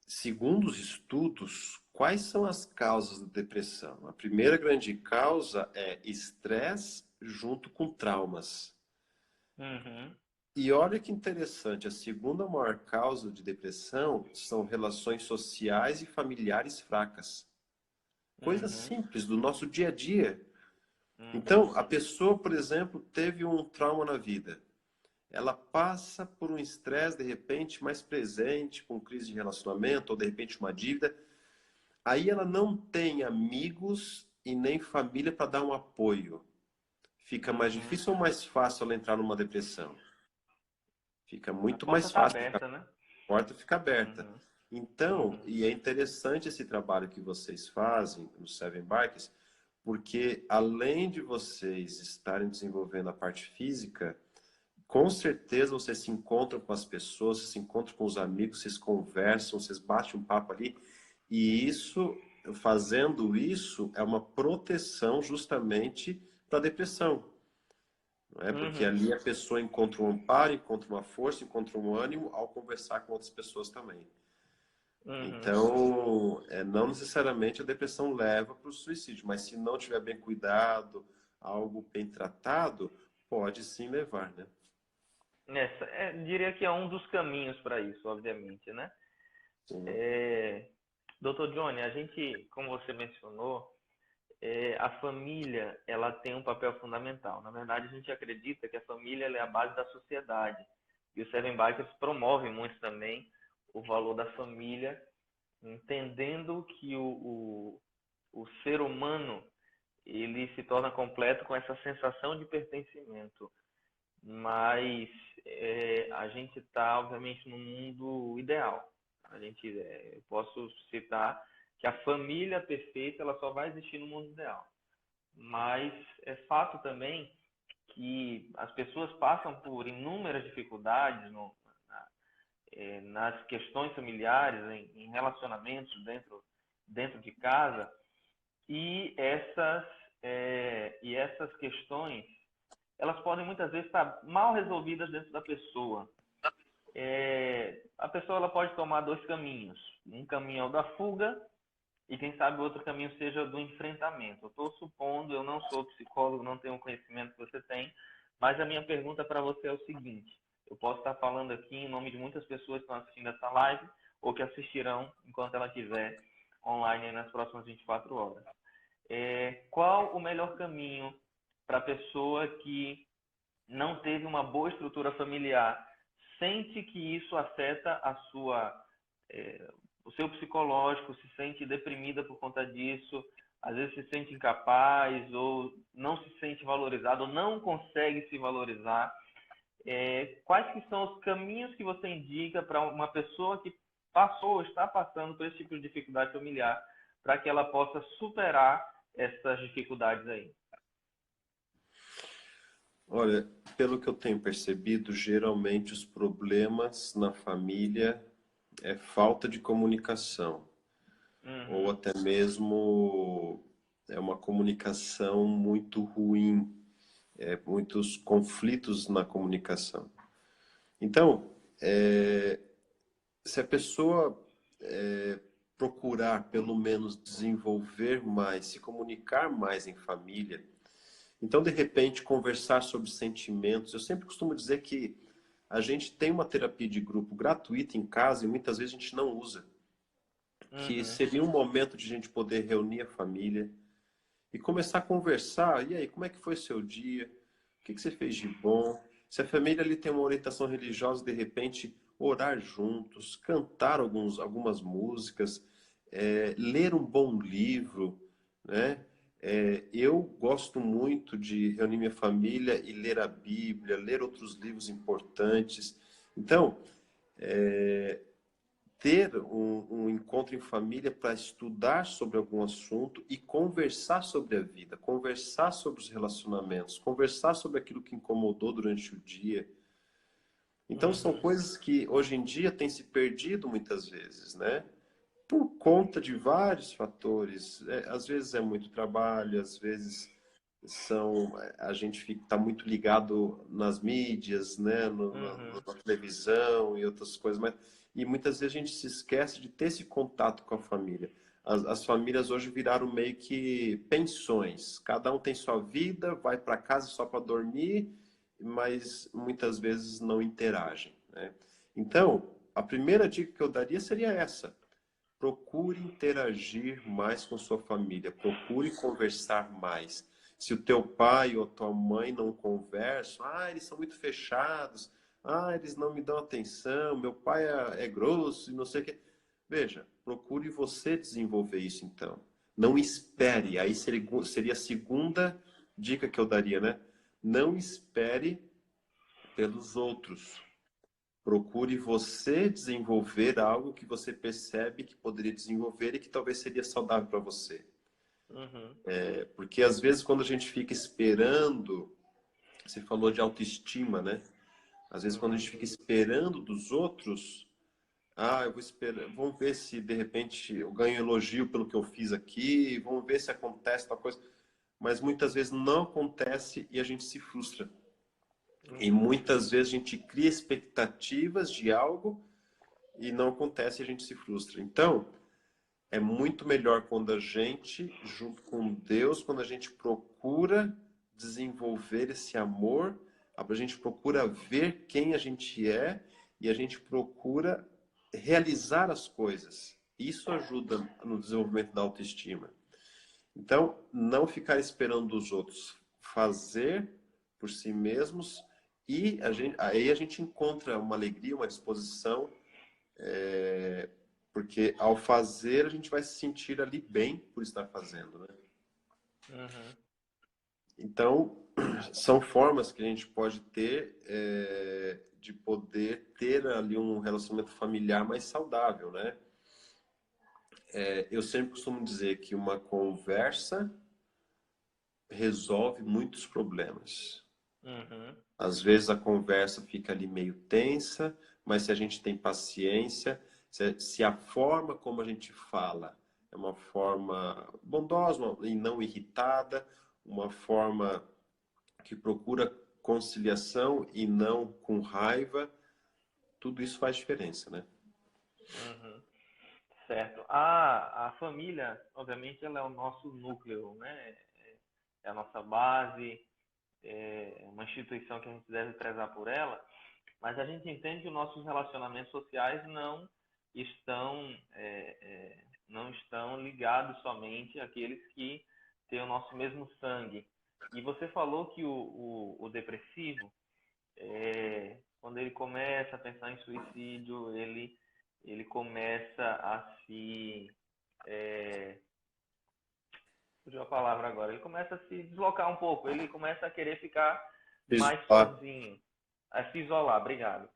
segundo os estudos, quais são as causas da depressão? A primeira grande causa é estresse junto com traumas. E olha que interessante, a segunda maior causa de depressão são relações sociais e familiares fracas. Coisas simples do nosso dia a dia. Então, a pessoa, por exemplo, teve um trauma na vida. Ela passa por um estresse, de repente, mais presente, com crise de relacionamento, ou de repente uma dívida. Aí ela não tem amigos e nem família para dar um apoio. Fica mais difícil ou mais fácil ela entrar numa depressão? Fica muito mais fácil. A porta está aberta, né? A porta fica aberta. Então, e é interessante esse trabalho que vocês fazem no Seven Bikes, porque além de vocês estarem desenvolvendo a parte física, com certeza vocês se encontram com as pessoas, vocês se encontram com os amigos, vocês conversam, vocês batem um papo ali, e isso, fazendo isso, é uma proteção justamente para a depressão. Não é? Porque ali a pessoa encontra um amparo, encontra uma força, encontra um ânimo ao conversar com outras pessoas também. Então, não necessariamente a depressão leva para o suicídio, mas se não tiver bem cuidado, algo bem tratado, pode sim levar, né? Diria que é um dos caminhos para isso, obviamente, né? Dr. Johnny, a gente, como você mencionou, a família ela tem um papel fundamental. Na verdade, a gente acredita que a família ela é a base da sociedade. E o Seven Bikers promove muito também o valor da família, entendendo que o ser humano ele se torna completo com essa sensação de pertencimento. Mas a gente está, obviamente, no mundo ideal. Eu posso citar que a família perfeita ela só vai existir no mundo ideal. Mas é fato também que as pessoas passam por inúmeras dificuldades nas questões familiares, em relacionamentos dentro de casa, e essas questões elas podem muitas vezes estar mal resolvidas dentro da pessoa. A pessoa ela pode tomar dois caminhos. Um caminho é o da fuga e quem sabe o outro caminho seja do enfrentamento. Eu estou supondo, eu não sou psicólogo, não tenho o conhecimento que você tem, mas a minha pergunta para você é o seguinte: eu posso estar falando aqui em nome de muitas pessoas que estão assistindo essa live ou que assistirão enquanto ela estiver online nas próximas 24 horas. Qual o melhor caminho para a pessoa que não teve uma boa estrutura familiar, sente que isso afeta o seu psicológico, se sente deprimida por conta disso, às vezes se sente incapaz ou não se sente valorizado ou não consegue se valorizar? Quais que são os caminhos que você indica para uma pessoa que passou ou está passando por esse tipo de dificuldade familiar para que ela possa superar essas dificuldades aí? Olha, pelo que eu tenho percebido, geralmente os problemas na família é falta de comunicação. Ou até mesmo é uma comunicação muito ruim, muitos conflitos na comunicação. Então, se a pessoa procurar pelo menos desenvolver mais, se comunicar mais em família, então, de repente, conversar sobre sentimentos. Eu sempre costumo dizer que a gente tem uma terapia de grupo gratuita em casa e muitas vezes a gente não usa. Que seria um momento de a gente poder reunir a família e começar a conversar. E aí, como é que foi seu dia? que você fez de bom. Se a família ali tem uma orientação religiosa, de repente, orar juntos, cantar algumas músicas, ler um bom livro, né? Eu gosto muito de reunir minha família e ler a Bíblia, ler outros livros importantes. Então, ter um encontro em família para estudar sobre algum assunto e conversar sobre a vida, conversar sobre os relacionamentos, conversar sobre aquilo que incomodou durante o dia. Então, são Uhum. coisas que hoje em dia têm se perdido muitas vezes, né? Por conta de vários fatores. Às vezes é muito trabalho, às vezes a gente está muito ligado nas mídias, né, Uhum. na televisão e outras coisas, e muitas vezes a gente se esquece de ter esse contato com a família. As famílias hoje viraram meio que pensões. Cada um tem sua vida, vai para casa só para dormir, mas muitas vezes não interagem, né? Então, a primeira dica que eu daria seria essa: procure interagir mais com sua família, procure conversar mais. Se o teu pai ou tua mãe não conversam, eles são muito fechados, eles não me dão atenção, meu pai é grosso e não sei o quê. Veja, procure você desenvolver isso então. Não espere, Uhum. aí seria a segunda dica que eu daria, né? Não espere pelos outros. Procure você desenvolver algo que você percebe que poderia desenvolver e que talvez seria saudável para você. Uhum. Porque às vezes quando a gente fica esperando, você falou de autoestima, né? Às vezes quando a Uhum. gente fica esperando dos outros, eu vou esperar, vamos ver se de repente eu ganho elogio pelo que eu fiz aqui, vamos ver se acontece tal coisa. Mas muitas vezes não acontece e a gente se frustra. E Uhum. muitas vezes a gente cria expectativas de algo e não acontece e a gente se frustra. Então, é muito melhor quando a gente, junto com Deus, quando a gente procura desenvolver esse amor, a gente procura ver quem a gente é e a gente procura realizar as coisas. Isso ajuda no desenvolvimento da autoestima. Então, não ficar esperando dos outros, fazer por si mesmos e aí a gente encontra uma alegria, uma disposição, porque ao fazer a gente vai se sentir ali bem por estar fazendo, né? Uhum. Então, são formas que a gente pode ter de poder ter ali um relacionamento familiar mais saudável, né? Eu sempre costumo dizer que uma conversa resolve muitos problemas. Uhum. Às vezes a conversa fica ali meio tensa, mas se a gente tem paciência, se a forma como a gente fala é uma forma bondosa e não irritada, uma forma que procura conciliação e não com raiva, tudo isso faz diferença, né? Uhum. Certo. A família, obviamente, ela é o nosso núcleo, né? É a nossa base, é uma instituição que a gente deve prezar por ela, mas a gente entende que os nossos relacionamentos sociais estão, não estão ligados somente àqueles que têm o nosso mesmo sangue. E você falou que o depressivo, quando ele começa a pensar em suicídio, ele começa a se. É, fugiu a palavra agora. Ele começa a se deslocar um pouco, ele começa a querer ficar mais Isolar. sozinho, a se isolar. Obrigado.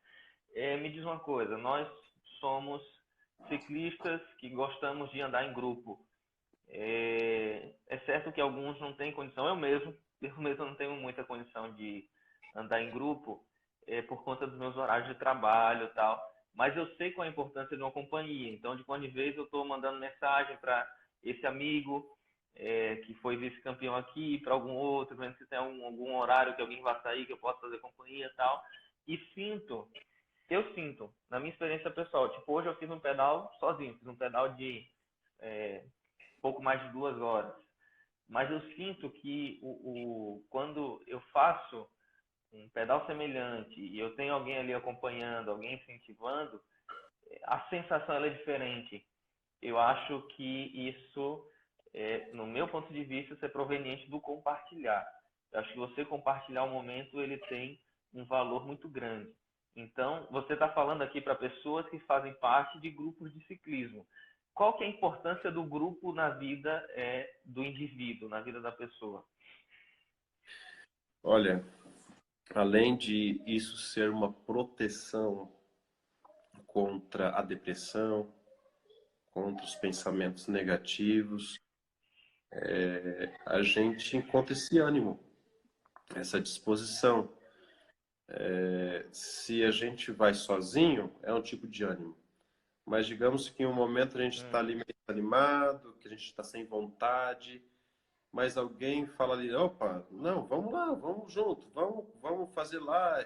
Me diz uma coisa: nós somos ciclistas que gostamos de andar em grupo. É certo que alguns não têm condição, eu mesmo não tenho muita condição de andar em grupo por conta dos meus horários de trabalho e tal, mas eu sei qual a importância de uma companhia, então de quando em vez eu estou mandando mensagem para esse amigo que foi vice-campeão aqui, para algum outro, vendo se tem algum horário que alguém vai sair, que eu possa fazer companhia e tal, e eu sinto, na minha experiência pessoal, tipo, hoje eu fiz um pedal sozinho, fiz um pedal de é, pouco mais de 2 horas. Mas eu sinto que quando eu faço um pedal semelhante e eu tenho alguém ali acompanhando, alguém incentivando, a sensação ela é diferente. Eu acho que isso, no meu ponto de vista, isso é proveniente do compartilhar. Eu acho que você compartilhar o momento, ele tem um valor muito grande. Então, você está falando aqui para pessoas que fazem parte de grupos de ciclismo. Qual que é a importância do grupo na vida do indivíduo, na vida da pessoa? Olha, além de isso ser uma proteção contra a depressão, contra os pensamentos negativos, a gente encontra esse ânimo, essa disposição. Se a gente vai sozinho, é um tipo de ânimo. Mas digamos que em um momento a gente está ali meio animado, que a gente está sem vontade, mas alguém fala ali, opa, não, vamos lá, vamos junto, vamos fazer lá.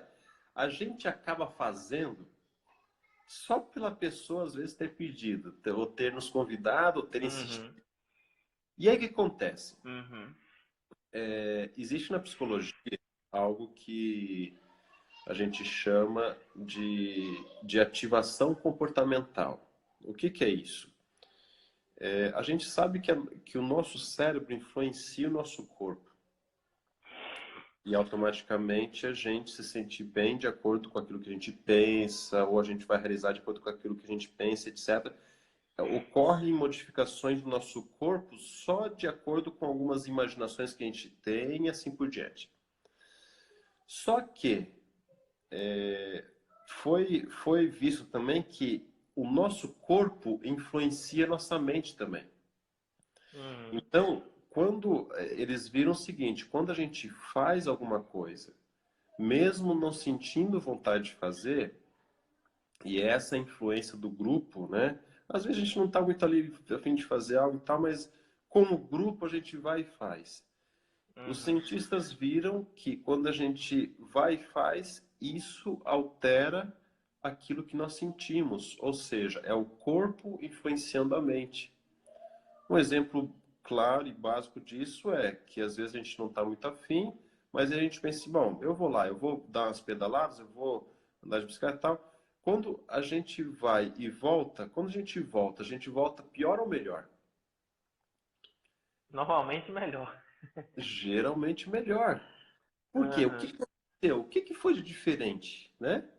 A gente acaba fazendo só pela pessoa, às vezes, ter pedido, ou ter nos convidado, ou ter insistido. Uhum, E aí o que acontece? uhum, Existe na psicologia algo que a gente chama de ativação comportamental. O que, que é isso? A gente sabe que o nosso cérebro influencia o nosso corpo. E automaticamente a gente se sente bem de acordo com aquilo que a gente pensa, ou a gente vai realizar de acordo com aquilo que a gente pensa, etc. Ocorrem modificações do nosso corpo só de acordo com algumas imaginações que a gente tem e assim por diante. Só que foi visto também que o nosso corpo influencia a nossa mente também. uhum, Então, quando eles viram o seguinte, quando a gente faz alguma coisa, mesmo não sentindo vontade de fazer, e essa influência do grupo, né? Às vezes a gente não está muito ali a fim de fazer algo e tal, mas como grupo a gente vai e faz. Os uhum, cientistas viram que quando a gente vai e faz, isso altera aquilo que nós sentimos, ou seja, é o corpo influenciando a mente. Um exemplo claro e básico disso é que às vezes a gente não está muito afim, mas a gente pensa assim, bom, eu vou lá, eu vou dar umas pedaladas, eu vou andar de bicicleta e tal. Quando a gente vai e volta, quando a gente volta pior ou melhor? normalmente melhor. Geralmente melhor. Por quê? O que Uhum, aconteceu? O que foi de diferente, né?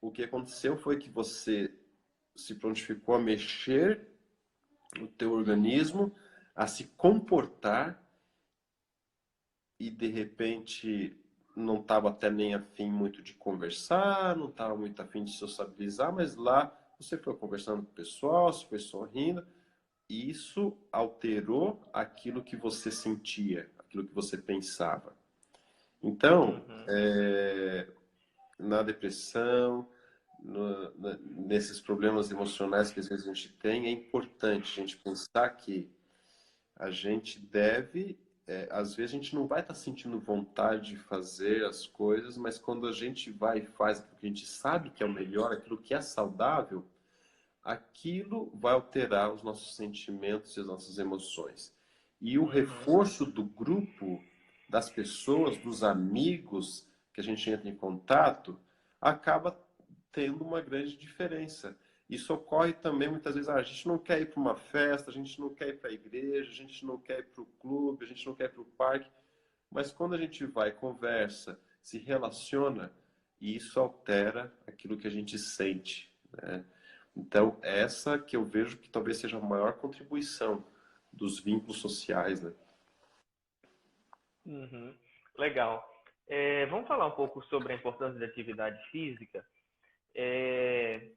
O que aconteceu foi que você se prontificou a mexer o teu organismo, a se comportar e de repente não estava até nem afim muito de conversar, não estava muito afim de sociabilizar, mas lá você foi conversando com o pessoal, você foi sorrindo, e isso alterou aquilo que você sentia, aquilo que você pensava. Então, uhum, na depressão, nesses problemas emocionais que às vezes a gente tem, é importante a gente pensar que a gente deve, às vezes a gente não vai estar sentindo vontade de fazer as coisas, mas quando a gente vai e faz aquilo que a gente sabe que é o melhor, aquilo que é saudável, aquilo vai alterar os nossos sentimentos e as nossas emoções. E o uhum, reforço do grupo, das pessoas, dos amigos que a gente entra em contato, acaba tendo uma grande diferença. Isso ocorre também muitas vezes, a gente não quer ir para uma festa, a gente não quer ir para a igreja, a gente não quer ir para o clube, a gente não quer ir para o parque, mas quando a gente vai, conversa, se relaciona, isso altera aquilo que a gente sente, né? Então, essa que eu vejo que talvez seja a maior contribuição dos vínculos sociais, né? uhum. Legal. Vamos falar um pouco sobre a importância da atividade física. É,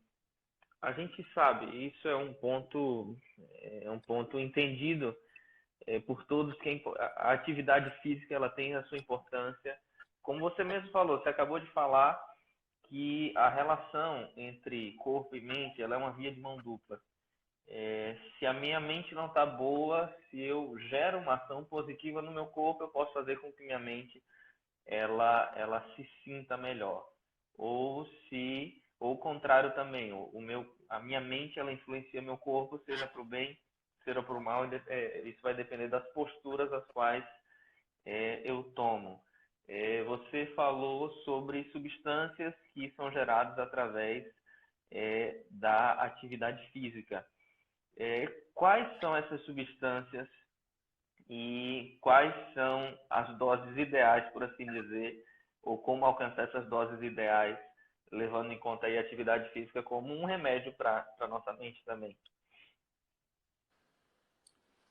a gente sabe, isso é um ponto entendido por todos que a atividade física ela tem a sua importância. Como você mesmo falou, você acabou de falar que a relação entre corpo e mente ela é uma via de mão dupla. Se a minha mente não está boa, se eu gero uma ação positiva no meu corpo, eu posso fazer com que minha mente ela se sinta melhor. Ou o contrário também, a minha mente ela influencia meu corpo, seja para o bem, seja para o mal, isso vai depender das posturas as quais eu tomo. Você falou sobre substâncias que são geradas através da atividade física. Quais são essas substâncias e quais são as doses ideais, por assim dizer, ou como alcançar essas doses ideais, levando em conta aí a atividade física como um remédio para a nossa mente também.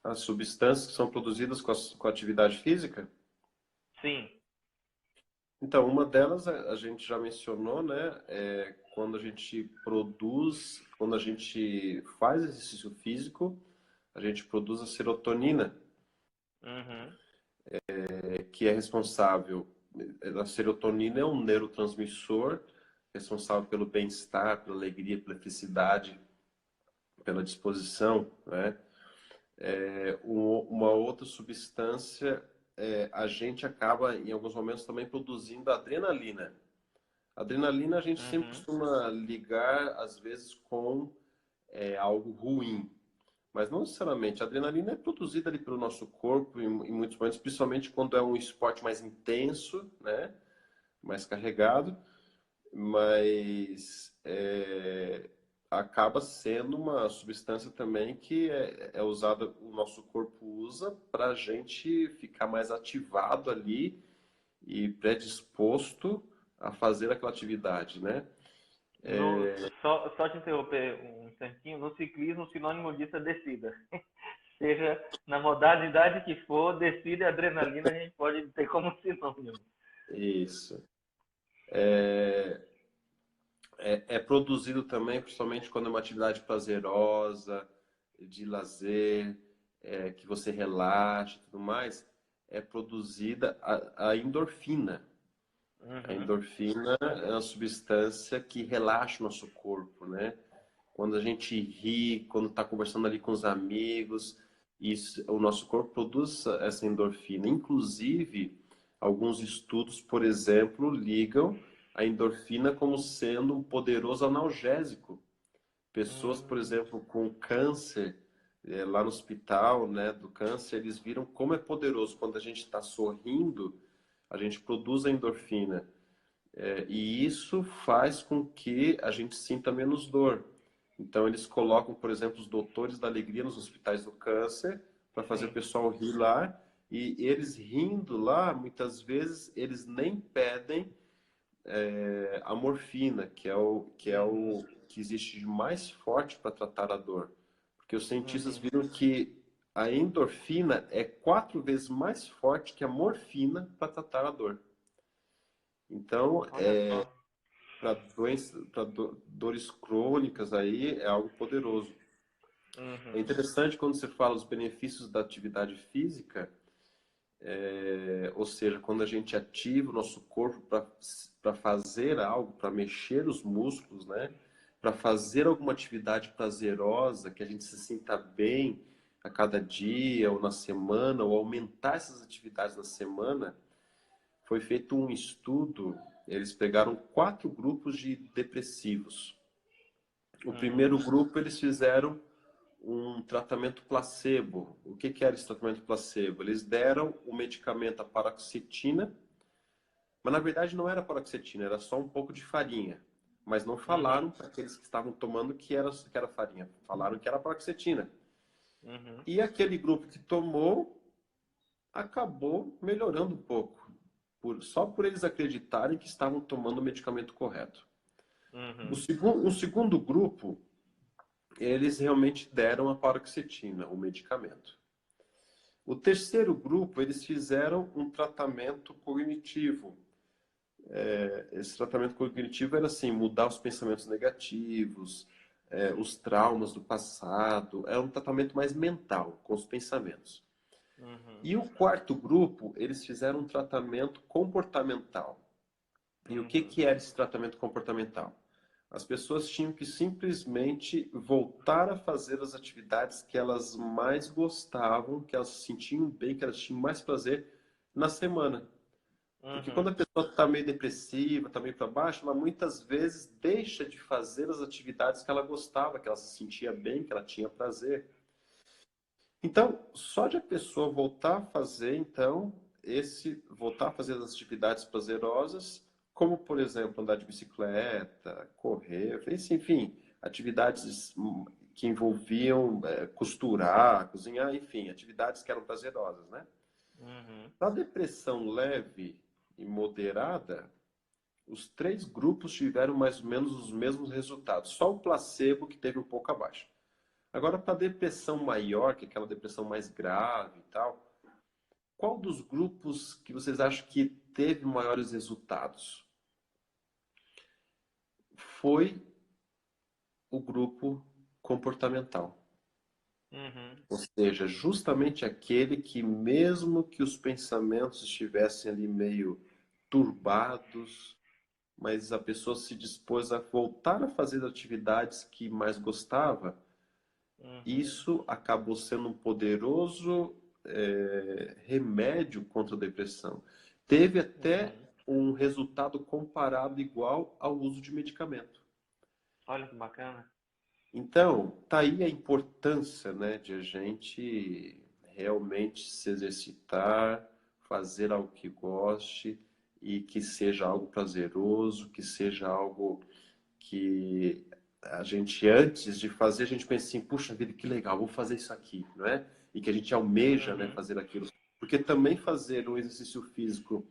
As substâncias que são produzidas com a atividade física? Sim. Então, uma delas a gente já mencionou, né? É quando a gente produz, quando a gente faz exercício físico, a gente produz a serotonina, Uhum. que é responsável. A serotonina é um neurotransmissor responsável pelo bem-estar, pela alegria, pela felicidade, pela disposição, né? Uma outra substância, a gente acaba, em alguns momentos, também produzindo adrenalina. Adrenalina a gente sempre Uhum. costuma ligar, às vezes, com algo ruim. Mas não necessariamente. A adrenalina é produzida ali pelo nosso corpo em muitos momentos, principalmente quando é um esporte mais intenso, né? Mais carregado. Mas acaba sendo uma substância também que é usada, o nosso corpo usa para a gente ficar mais ativado ali e predisposto a fazer aquela atividade, né? Só te interromper um instantinho, no ciclismo o sinônimo disso é descida. Seja na modalidade que for, descida e adrenalina a gente pode ter como sinônimo. Isso. É produzido também, principalmente quando é uma atividade prazerosa, de lazer, que você relaxa e tudo mais, é produzida a endorfina. A Uhum. endorfina é uma substância que relaxa o nosso corpo, né? Quando a gente ri, quando está conversando ali com os amigos, isso, o nosso corpo produz essa endorfina. Inclusive, alguns estudos, por exemplo, ligam a endorfina como sendo um poderoso analgésico. Pessoas, por Hum. exemplo, com câncer, lá no hospital, né, do câncer, eles viram como é poderoso quando a gente está sorrindo, a gente produz a endorfina. E isso faz com que a gente sinta menos dor. Então, eles colocam, por exemplo, os doutores da alegria nos hospitais do câncer para fazer o Sim. pessoal rir lá. E eles rindo lá, muitas vezes, eles nem pedem a morfina, Uhum. que que existe de mais forte para tratar a dor. Porque os cientistas Uhum. viram que a endorfina é 4 vezes mais forte que a morfina para tratar a dor. Então, Olha só. para doenças, para dores crônicas aí é algo poderoso. É Uhum. interessante quando você fala os benefícios da atividade física, ou seja, quando a gente ativa o nosso corpo para fazer algo, para mexer os músculos, né? Para fazer alguma atividade prazerosa, que a gente se sinta bem a cada dia ou na semana, ou aumentar essas atividades na semana, foi feito um estudo, eles pegaram 4 grupos de depressivos. O Uhum. primeiro grupo, eles fizeram um tratamento placebo. O que era esse tratamento placebo? Eles deram o medicamento, a paroxetina, mas na verdade não era paroxetina, era só um pouco de farinha. Mas não Uhum. falaram para aqueles que estavam tomando que era farinha. Falaram que era paroxetina. Uhum. E aquele grupo que tomou acabou melhorando um pouco, só por eles acreditarem que estavam tomando o medicamento correto. Uhum. O segundo grupo, eles realmente deram a paroxetina, o medicamento. O terceiro grupo, eles fizeram um tratamento cognitivo. Esse tratamento cognitivo era assim, mudar os pensamentos negativos, os traumas do passado. Era um tratamento mais mental, com os pensamentos. Uhum. E o quarto grupo, eles fizeram um tratamento comportamental. E o Uhum. que era esse tratamento comportamental? As pessoas tinham que simplesmente voltar a fazer as atividades que elas mais gostavam, que elas se sentiam bem, que elas tinham mais prazer na semana. Porque quando Uhum. a pessoa está meio depressiva, está meio para baixo, ela muitas vezes deixa de fazer as atividades que ela gostava, que ela se sentia bem, que ela tinha prazer. Então, só de a pessoa voltar a fazer, então, voltar a fazer as atividades prazerosas, como, por exemplo, andar de bicicleta, correr, enfim, atividades que envolviam costurar, cozinhar, enfim, atividades que eram prazerosas, né? Uhum. Na depressão leve e moderada, os 3 grupos tiveram mais ou menos os mesmos resultados, só o placebo que teve um pouco abaixo. Agora, para a depressão maior, que é aquela depressão mais grave e tal, qual dos grupos que vocês acham que teve maiores resultados? Foi o grupo comportamental. Uhum. Ou seja, justamente aquele que, mesmo que os pensamentos estivessem ali meio turbados, mas a pessoa se dispôs a voltar a fazer atividades que mais gostava, Uhum. isso acabou sendo um poderoso remédio contra a depressão. Teve até Uhum. um resultado comparado igual ao uso de medicamento. Olha que bacana. Então, tá aí a importância, né, de a gente realmente se exercitar, fazer algo que goste e que seja algo prazeroso, que seja algo que a gente, antes de fazer, a gente pensa assim, puxa vida, que legal, vou fazer isso aqui, não é? E que a gente almeja, né, Uhum. fazer aquilo. Porque também fazer um exercício físico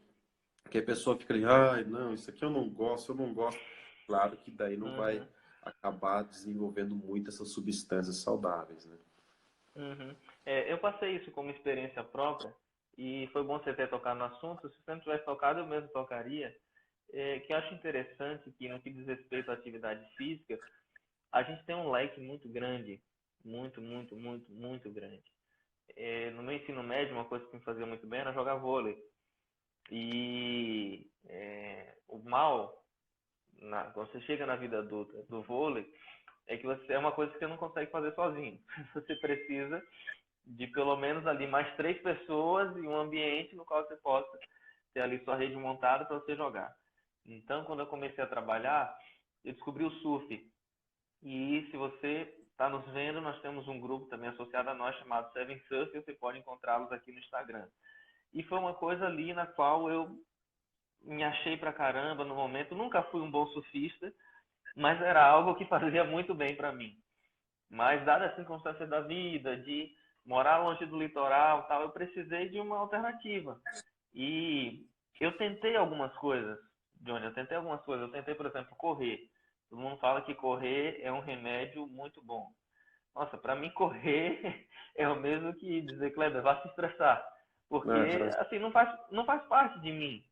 que a pessoa fica ali, ai, não, isso aqui eu não gosto, eu não gosto. Claro que daí não vai Uhum. acabar desenvolvendo muito essas substâncias saudáveis, né? Uhum. Eu passei isso como experiência própria e foi bom você ter tocado no assunto. Se você não tivesse tocado, eu mesmo tocaria. Que eu acho interessante que no que diz respeito à atividade física, a gente tem um leque muito grande, muito, muito, muito, muito grande. No meu ensino médio, uma coisa que me fazia muito bem era jogar vôlei. E o mal, quando você chega na vida adulta do vôlei, é que você é uma coisa que você não consegue fazer sozinho. Você precisa de pelo menos ali mais 3 pessoas e um ambiente no qual você possa ter ali sua rede montada para você jogar. Então, quando eu comecei a trabalhar, eu descobri o surf. E se você está nos vendo, nós temos um grupo também associado a nós chamado Seven Surf, e você pode encontrá-los aqui no Instagram. E foi uma coisa ali na qual eu me achei pra caramba no momento. Nunca fui um bom surfista, mas era algo que fazia muito bem para mim. Mas dada a circunstância da vida, de morar longe do litoral, tal, eu precisei de uma alternativa. E eu tentei algumas coisas, Johnny, eu tentei algumas coisas. Eu tentei, por exemplo, correr. Todo mundo fala que correr é um remédio muito bom. Nossa, para mim correr é o mesmo que dizer, Kleber, vá se estressar. Porque, Aham. assim, não faz parte de mim.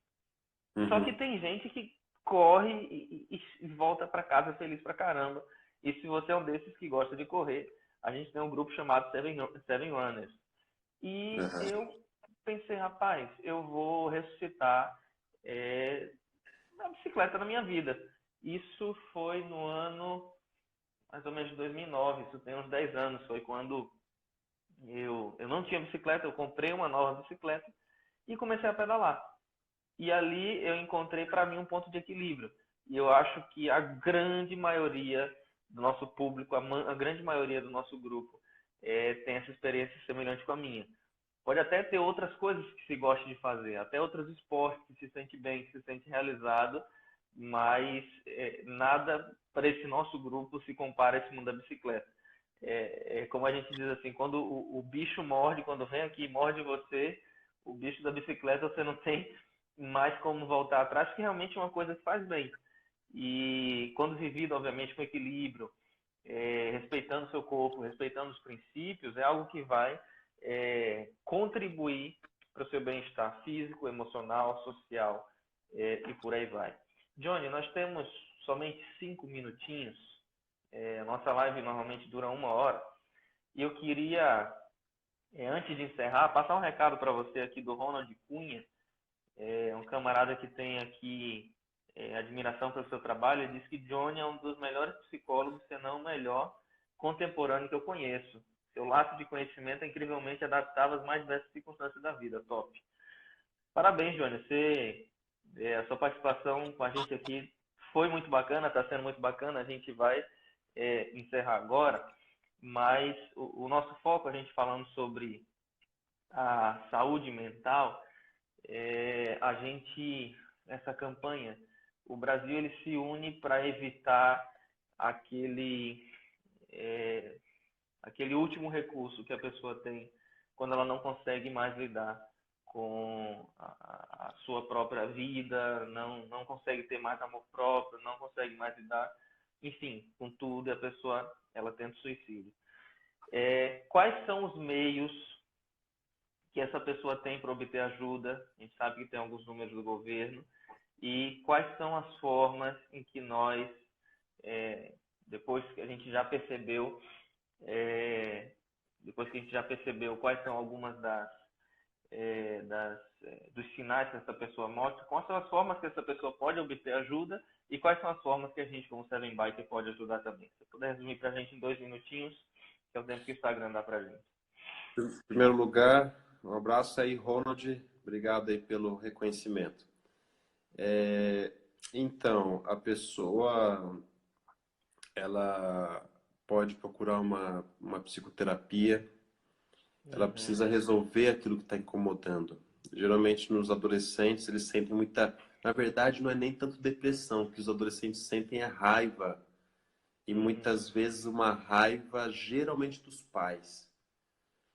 Só que Uhum. tem gente que corre e volta para casa feliz pra caramba. E se você é um desses que gosta de correr, a gente tem um grupo chamado Seven Runners. E Aham. eu pensei, rapaz, eu vou ressuscitar a bicicleta na minha vida. Isso foi no ano mais ou menos de 2009, isso tem uns 10 anos. Foi quando eu não tinha bicicleta, eu comprei uma nova bicicleta e comecei a pedalar. E ali eu encontrei para mim um ponto de equilíbrio. E eu acho que a grande maioria do nosso público, a grande maioria do nosso grupo, tem essa experiência semelhante com a minha. Pode até ter outras coisas que se gosta de fazer, até outros esportes que se sente bem, que se sente realizado, mas nada para esse nosso grupo se compara a esse mundo da bicicleta. Como a gente diz assim, quando o bicho morde, quando vem aqui e morde você, o bicho da bicicleta você não tem mais como voltar atrás, que realmente é uma coisa que faz bem. E quando vivido, obviamente, com equilíbrio, respeitando o seu corpo, respeitando os princípios, é algo que vai contribuir para o seu bem-estar físico, emocional, social e por aí vai. Johnny, nós temos somente 5 minutinhos. A nossa live normalmente dura 1 hora. E eu queria, antes de encerrar, passar um recado para você aqui do Ronald Cunha, um camarada que tem aqui admiração pelo seu trabalho. Ele diz que Johnny é um dos melhores psicólogos, se não o melhor, contemporâneo que eu conheço. Seu laço de conhecimento é incrivelmente adaptável às mais diversas circunstâncias da vida. Top. Parabéns, Johnny. A sua participação com a gente aqui foi muito bacana, está sendo muito bacana. A gente vai encerrar agora, mas o nosso foco, a gente falando sobre a saúde mental, essa campanha, o Brasil ele se une para evitar aquele aquele último recurso que a pessoa tem quando ela não consegue mais lidar com a sua própria vida, não consegue ter mais amor próprio, não consegue mais lidar, enfim, com tudo, e a pessoa ela tenta suicídio. Quais são os meios que essa pessoa tem para obter ajuda? A gente sabe que tem alguns números do governo. E quais são as formas em que nós, depois que a gente já percebeu quais são algumas dos sinais que essa pessoa mostra, quais são as formas que essa pessoa pode obter ajuda e quais são as formas que a gente, como Seven Biker, pode ajudar também. Se você puder resumir para a gente em 2 minutinhos, que é o tempo que o Instagram dá para a gente. Em primeiro lugar, um abraço aí, Ronald. Obrigado aí pelo reconhecimento. Então, a pessoa ela pode procurar uma psicoterapia, ela precisa resolver aquilo que está incomodando. Geralmente, nos adolescentes, eles sentem muita... Na verdade, não é nem tanto depressão, o que os adolescentes sentem é raiva. E muitas vezes uma raiva, geralmente, dos pais.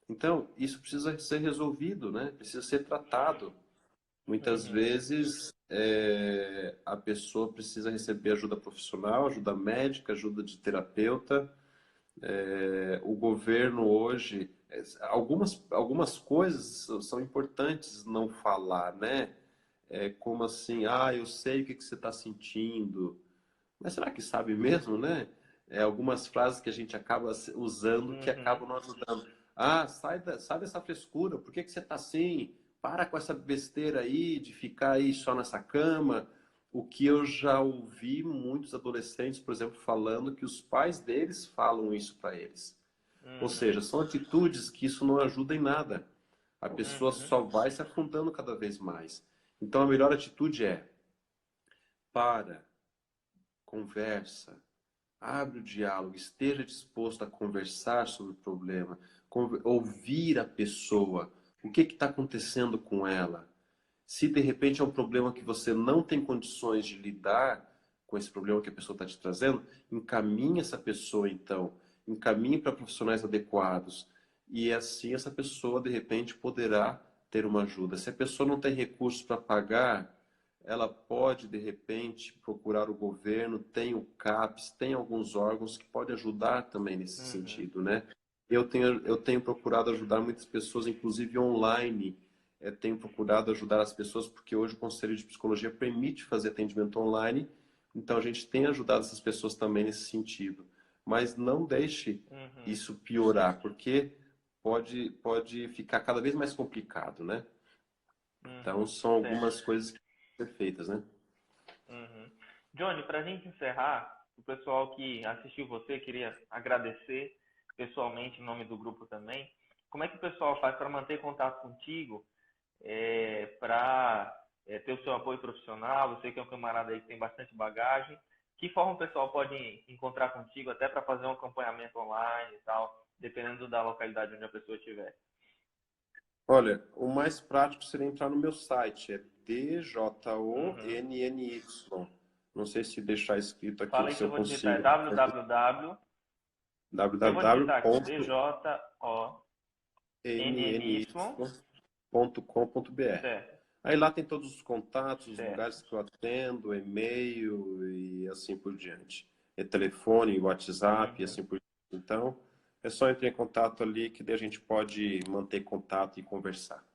Então, isso precisa ser resolvido, né? Precisa ser tratado. Muitas vezes a pessoa precisa receber ajuda profissional, ajuda médica, ajuda de terapeuta. O governo hoje, algumas coisas são importantes não falar, né? Como assim, eu sei o que você está sentindo. Mas será que sabe mesmo, né? Algumas frases que a gente acaba usando que acabam não ajudando. Sai dessa frescura, por que você está assim? Para com essa besteira aí de ficar aí só nessa cama. O que eu já ouvi muitos adolescentes, por exemplo, falando que os pais deles falam isso para eles. Ou seja, são atitudes que isso não ajuda em nada. A pessoa só vai se afundando cada vez mais. Então a melhor atitude é: conversa, abre o diálogo, esteja disposto a conversar sobre o problema, ouvir a pessoa, o que está acontecendo com ela. Se de repente é um problema que você não tem condições de lidar com esse problema que a pessoa está te trazendo, encaminhe essa pessoa então, encaminhe para profissionais adequados, e assim essa pessoa de repente poderá ter uma ajuda. Se a pessoa não tem recursos para pagar, ela pode, de repente, procurar o governo, tem o CAPES, tem alguns órgãos que podem ajudar também nesse sentido, né? Eu tenho procurado ajudar muitas pessoas, inclusive online. Tenho procurado ajudar as pessoas, porque hoje o Conselho de Psicologia permite fazer atendimento online, então a gente tem ajudado essas pessoas também nesse sentido. Mas não deixe isso piorar, porque pode ficar cada vez mais complicado, né? Então são algumas coisas que ser feitas, né? Johnny, para a gente encerrar, o pessoal que assistiu você, queria agradecer pessoalmente em nome do grupo também. Como é que o pessoal faz para manter contato contigo, para ter o seu apoio profissional? Você que é um camarada aí que tem bastante bagagem. Que forma o pessoal pode encontrar contigo, até para fazer um acompanhamento online e tal, dependendo da localidade onde a pessoa estiver? Olha, o mais prático seria entrar no meu site, DJONNY. Não sei se deixar escrito aqui. Fala aí que eu vou digitar, www. www.DJONNY.com.br. Aí lá tem todos os contatos, os lugares que eu atendo, e-mail e assim por diante. Telefone, WhatsApp e assim por diante. Então, é só entrar em contato ali que daí a gente pode manter contato e conversar.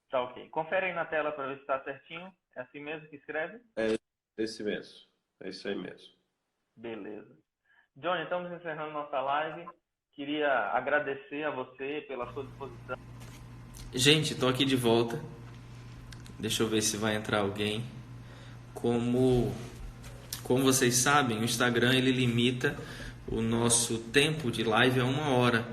Tá ok. Confere aí na tela para ver se está certinho. É assim mesmo que escreve? É esse mesmo. É isso aí mesmo. Beleza. Johnny, estamos encerrando nossa live. Queria agradecer a você pela sua disposição. Gente, estou aqui de volta. Deixa eu ver se vai entrar alguém. Como vocês sabem, o Instagram ele limita o nosso tempo de live a 1 hora.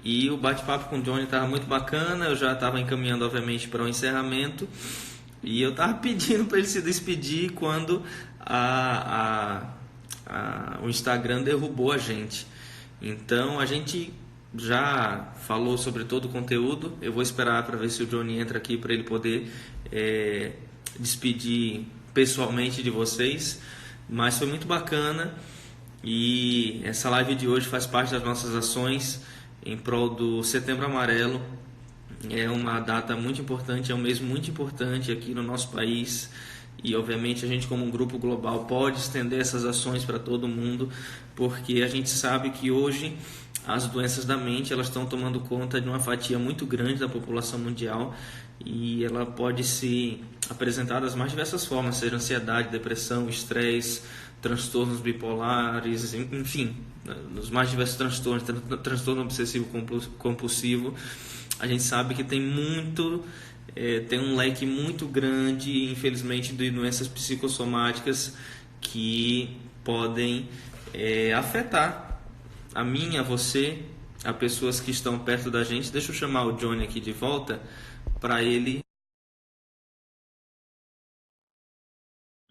E o bate-papo com o Johnny estava muito bacana. Eu já estava encaminhando, obviamente, para o encerramento. E eu estava pedindo para ele se despedir quando o Instagram derrubou a gente. Então, a gente já falou sobre todo o conteúdo. Eu vou esperar para ver se o Johnny entra aqui para ele poder despedir pessoalmente de vocês. Mas foi muito bacana. E essa live de hoje faz parte das nossas ações em prol do Setembro Amarelo. É uma data muito importante, é um mês muito importante aqui no nosso país e obviamente a gente como um grupo global pode estender essas ações para todo mundo, porque a gente sabe que hoje as doenças da mente elas estão tomando conta de uma fatia muito grande da população mundial e ela pode se apresentar das mais diversas formas, seja ansiedade, depressão, estresse, transtornos bipolares, enfim, nos mais diversos transtornos, transtorno obsessivo compulsivo. A gente sabe que tem um leque muito grande, infelizmente, de doenças psicossomáticas que podem afetar a mim, a você, a pessoas que estão perto da gente. Deixa eu chamar o Johnny aqui de volta para ele.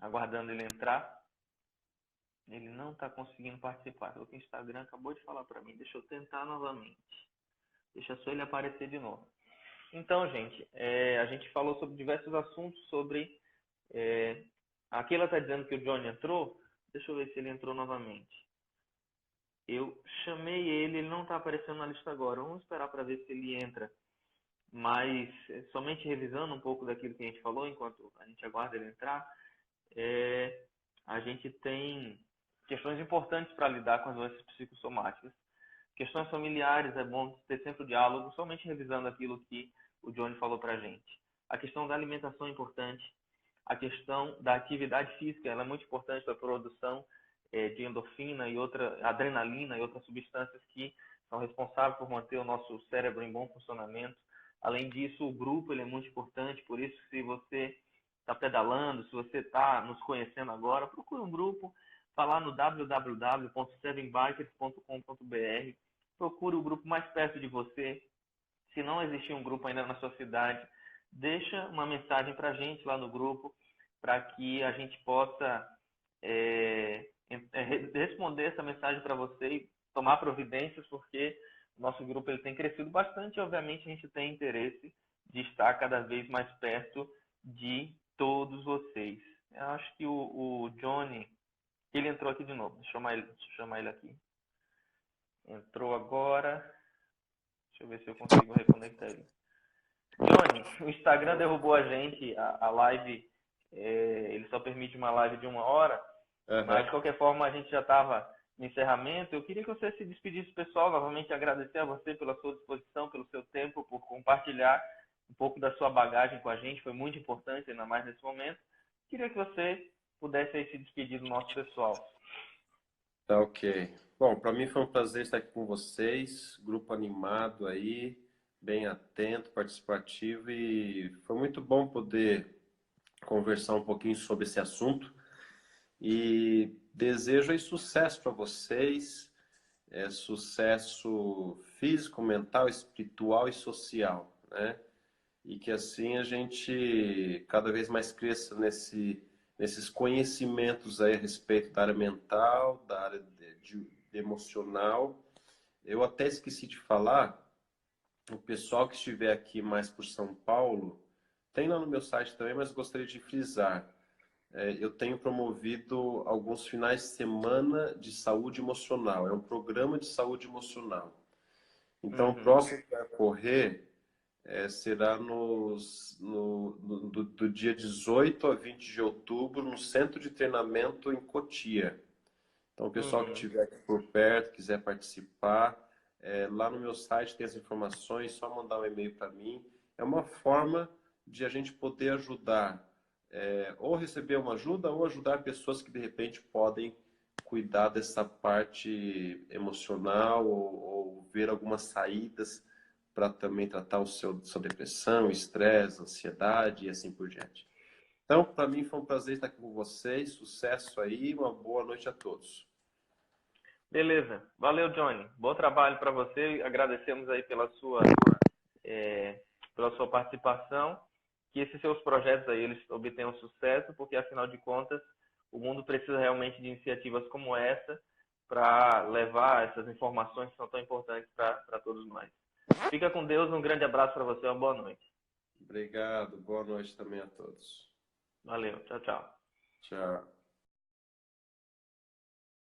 Aguardando ele entrar. Ele não está conseguindo participar. O Instagram acabou de falar para mim. Deixa eu tentar novamente. Deixa só ele aparecer de novo. Então, gente, a gente falou sobre diversos assuntos, sobre... Aqui ela está dizendo que o Johnny entrou. Deixa eu ver se ele entrou novamente. Eu chamei ele não está aparecendo na lista agora. Vamos esperar para ver se ele entra. Mas, somente revisando um pouco daquilo que a gente falou, enquanto a gente aguarda ele entrar, a gente tem questões importantes para lidar com as doenças psicossomáticas. Questões familiares, é bom ter sempre o diálogo, somente revisando aquilo que o Johnny falou para a gente. A questão da alimentação é importante. A questão da atividade física, ela é muito importante para a produção de endorfina e adrenalina e outras substâncias que são responsáveis por manter o nosso cérebro em bom funcionamento. Além disso, o grupo ele é muito importante, por isso, se você está pedalando, se você está nos conhecendo agora, procure um grupo, vá lá no www.sevenbikers.com.br, procure o grupo mais perto de você. Se não existir um grupo ainda na sua cidade, deixa uma mensagem para a gente lá no grupo, para que a gente possa responder essa mensagem para você e tomar providências, porque o nosso grupo ele tem crescido bastante e, obviamente, a gente tem interesse de estar cada vez mais perto de todos vocês. Eu acho que o Johnny, ele entrou aqui de novo. Deixa eu chamar ele aqui. Entrou agora. Deixa eu ver se eu consigo reconectar ele. Johnny, o Instagram derrubou a gente, a live, ele só permite uma live de 1 hora, mas de qualquer forma a gente já estava no encerramento. Eu queria que você se despedisse, pessoal, novamente agradecer a você pela sua disposição, pelo seu tempo, por compartilhar um pouco da sua bagagem com a gente, foi muito importante, ainda mais nesse momento. Queria que você pudesse aí se despedir do nosso pessoal. Tá, ok. Bom, para mim foi um prazer estar aqui com vocês, grupo animado aí, bem atento, participativo, e foi muito bom poder conversar um pouquinho sobre esse assunto. E desejo aí sucesso para vocês, sucesso físico, mental, espiritual e social, né? E que assim a gente cada vez mais cresça nesses conhecimentos aí a respeito da área mental, da área de emocional. Eu até esqueci de falar, o pessoal que estiver aqui mais por São Paulo, tem lá no meu site também, mas gostaria de frisar. Eu tenho promovido alguns finais de semana de saúde emocional. É um programa de saúde emocional. Então, o próximo que vai ocorrer será do dia 18 a 20 de outubro, no Centro de Treinamento em Cotia. Então, o pessoal que estiver aqui por perto, quiser participar, lá no meu site tem as informações, só mandar um e-mail para mim. É uma forma de a gente poder ajudar, ou receber uma ajuda, ou ajudar pessoas que, de repente, podem cuidar dessa parte emocional ou ver algumas saídas para também tratar sua depressão, estresse, ansiedade e assim por diante. Então, para mim foi um prazer estar aqui com vocês. Sucesso aí, uma boa noite a todos. Beleza. Valeu, Johnny. Bom trabalho para você. Agradecemos aí pela sua participação. Que esses seus projetos aí eles obtenham sucesso, porque afinal de contas o mundo precisa realmente de iniciativas como essa para levar essas informações que são tão importantes para todos nós. Fica com Deus, um grande abraço para você, uma boa noite. Obrigado, boa noite também a todos. Valeu, tchau, tchau. Tchau.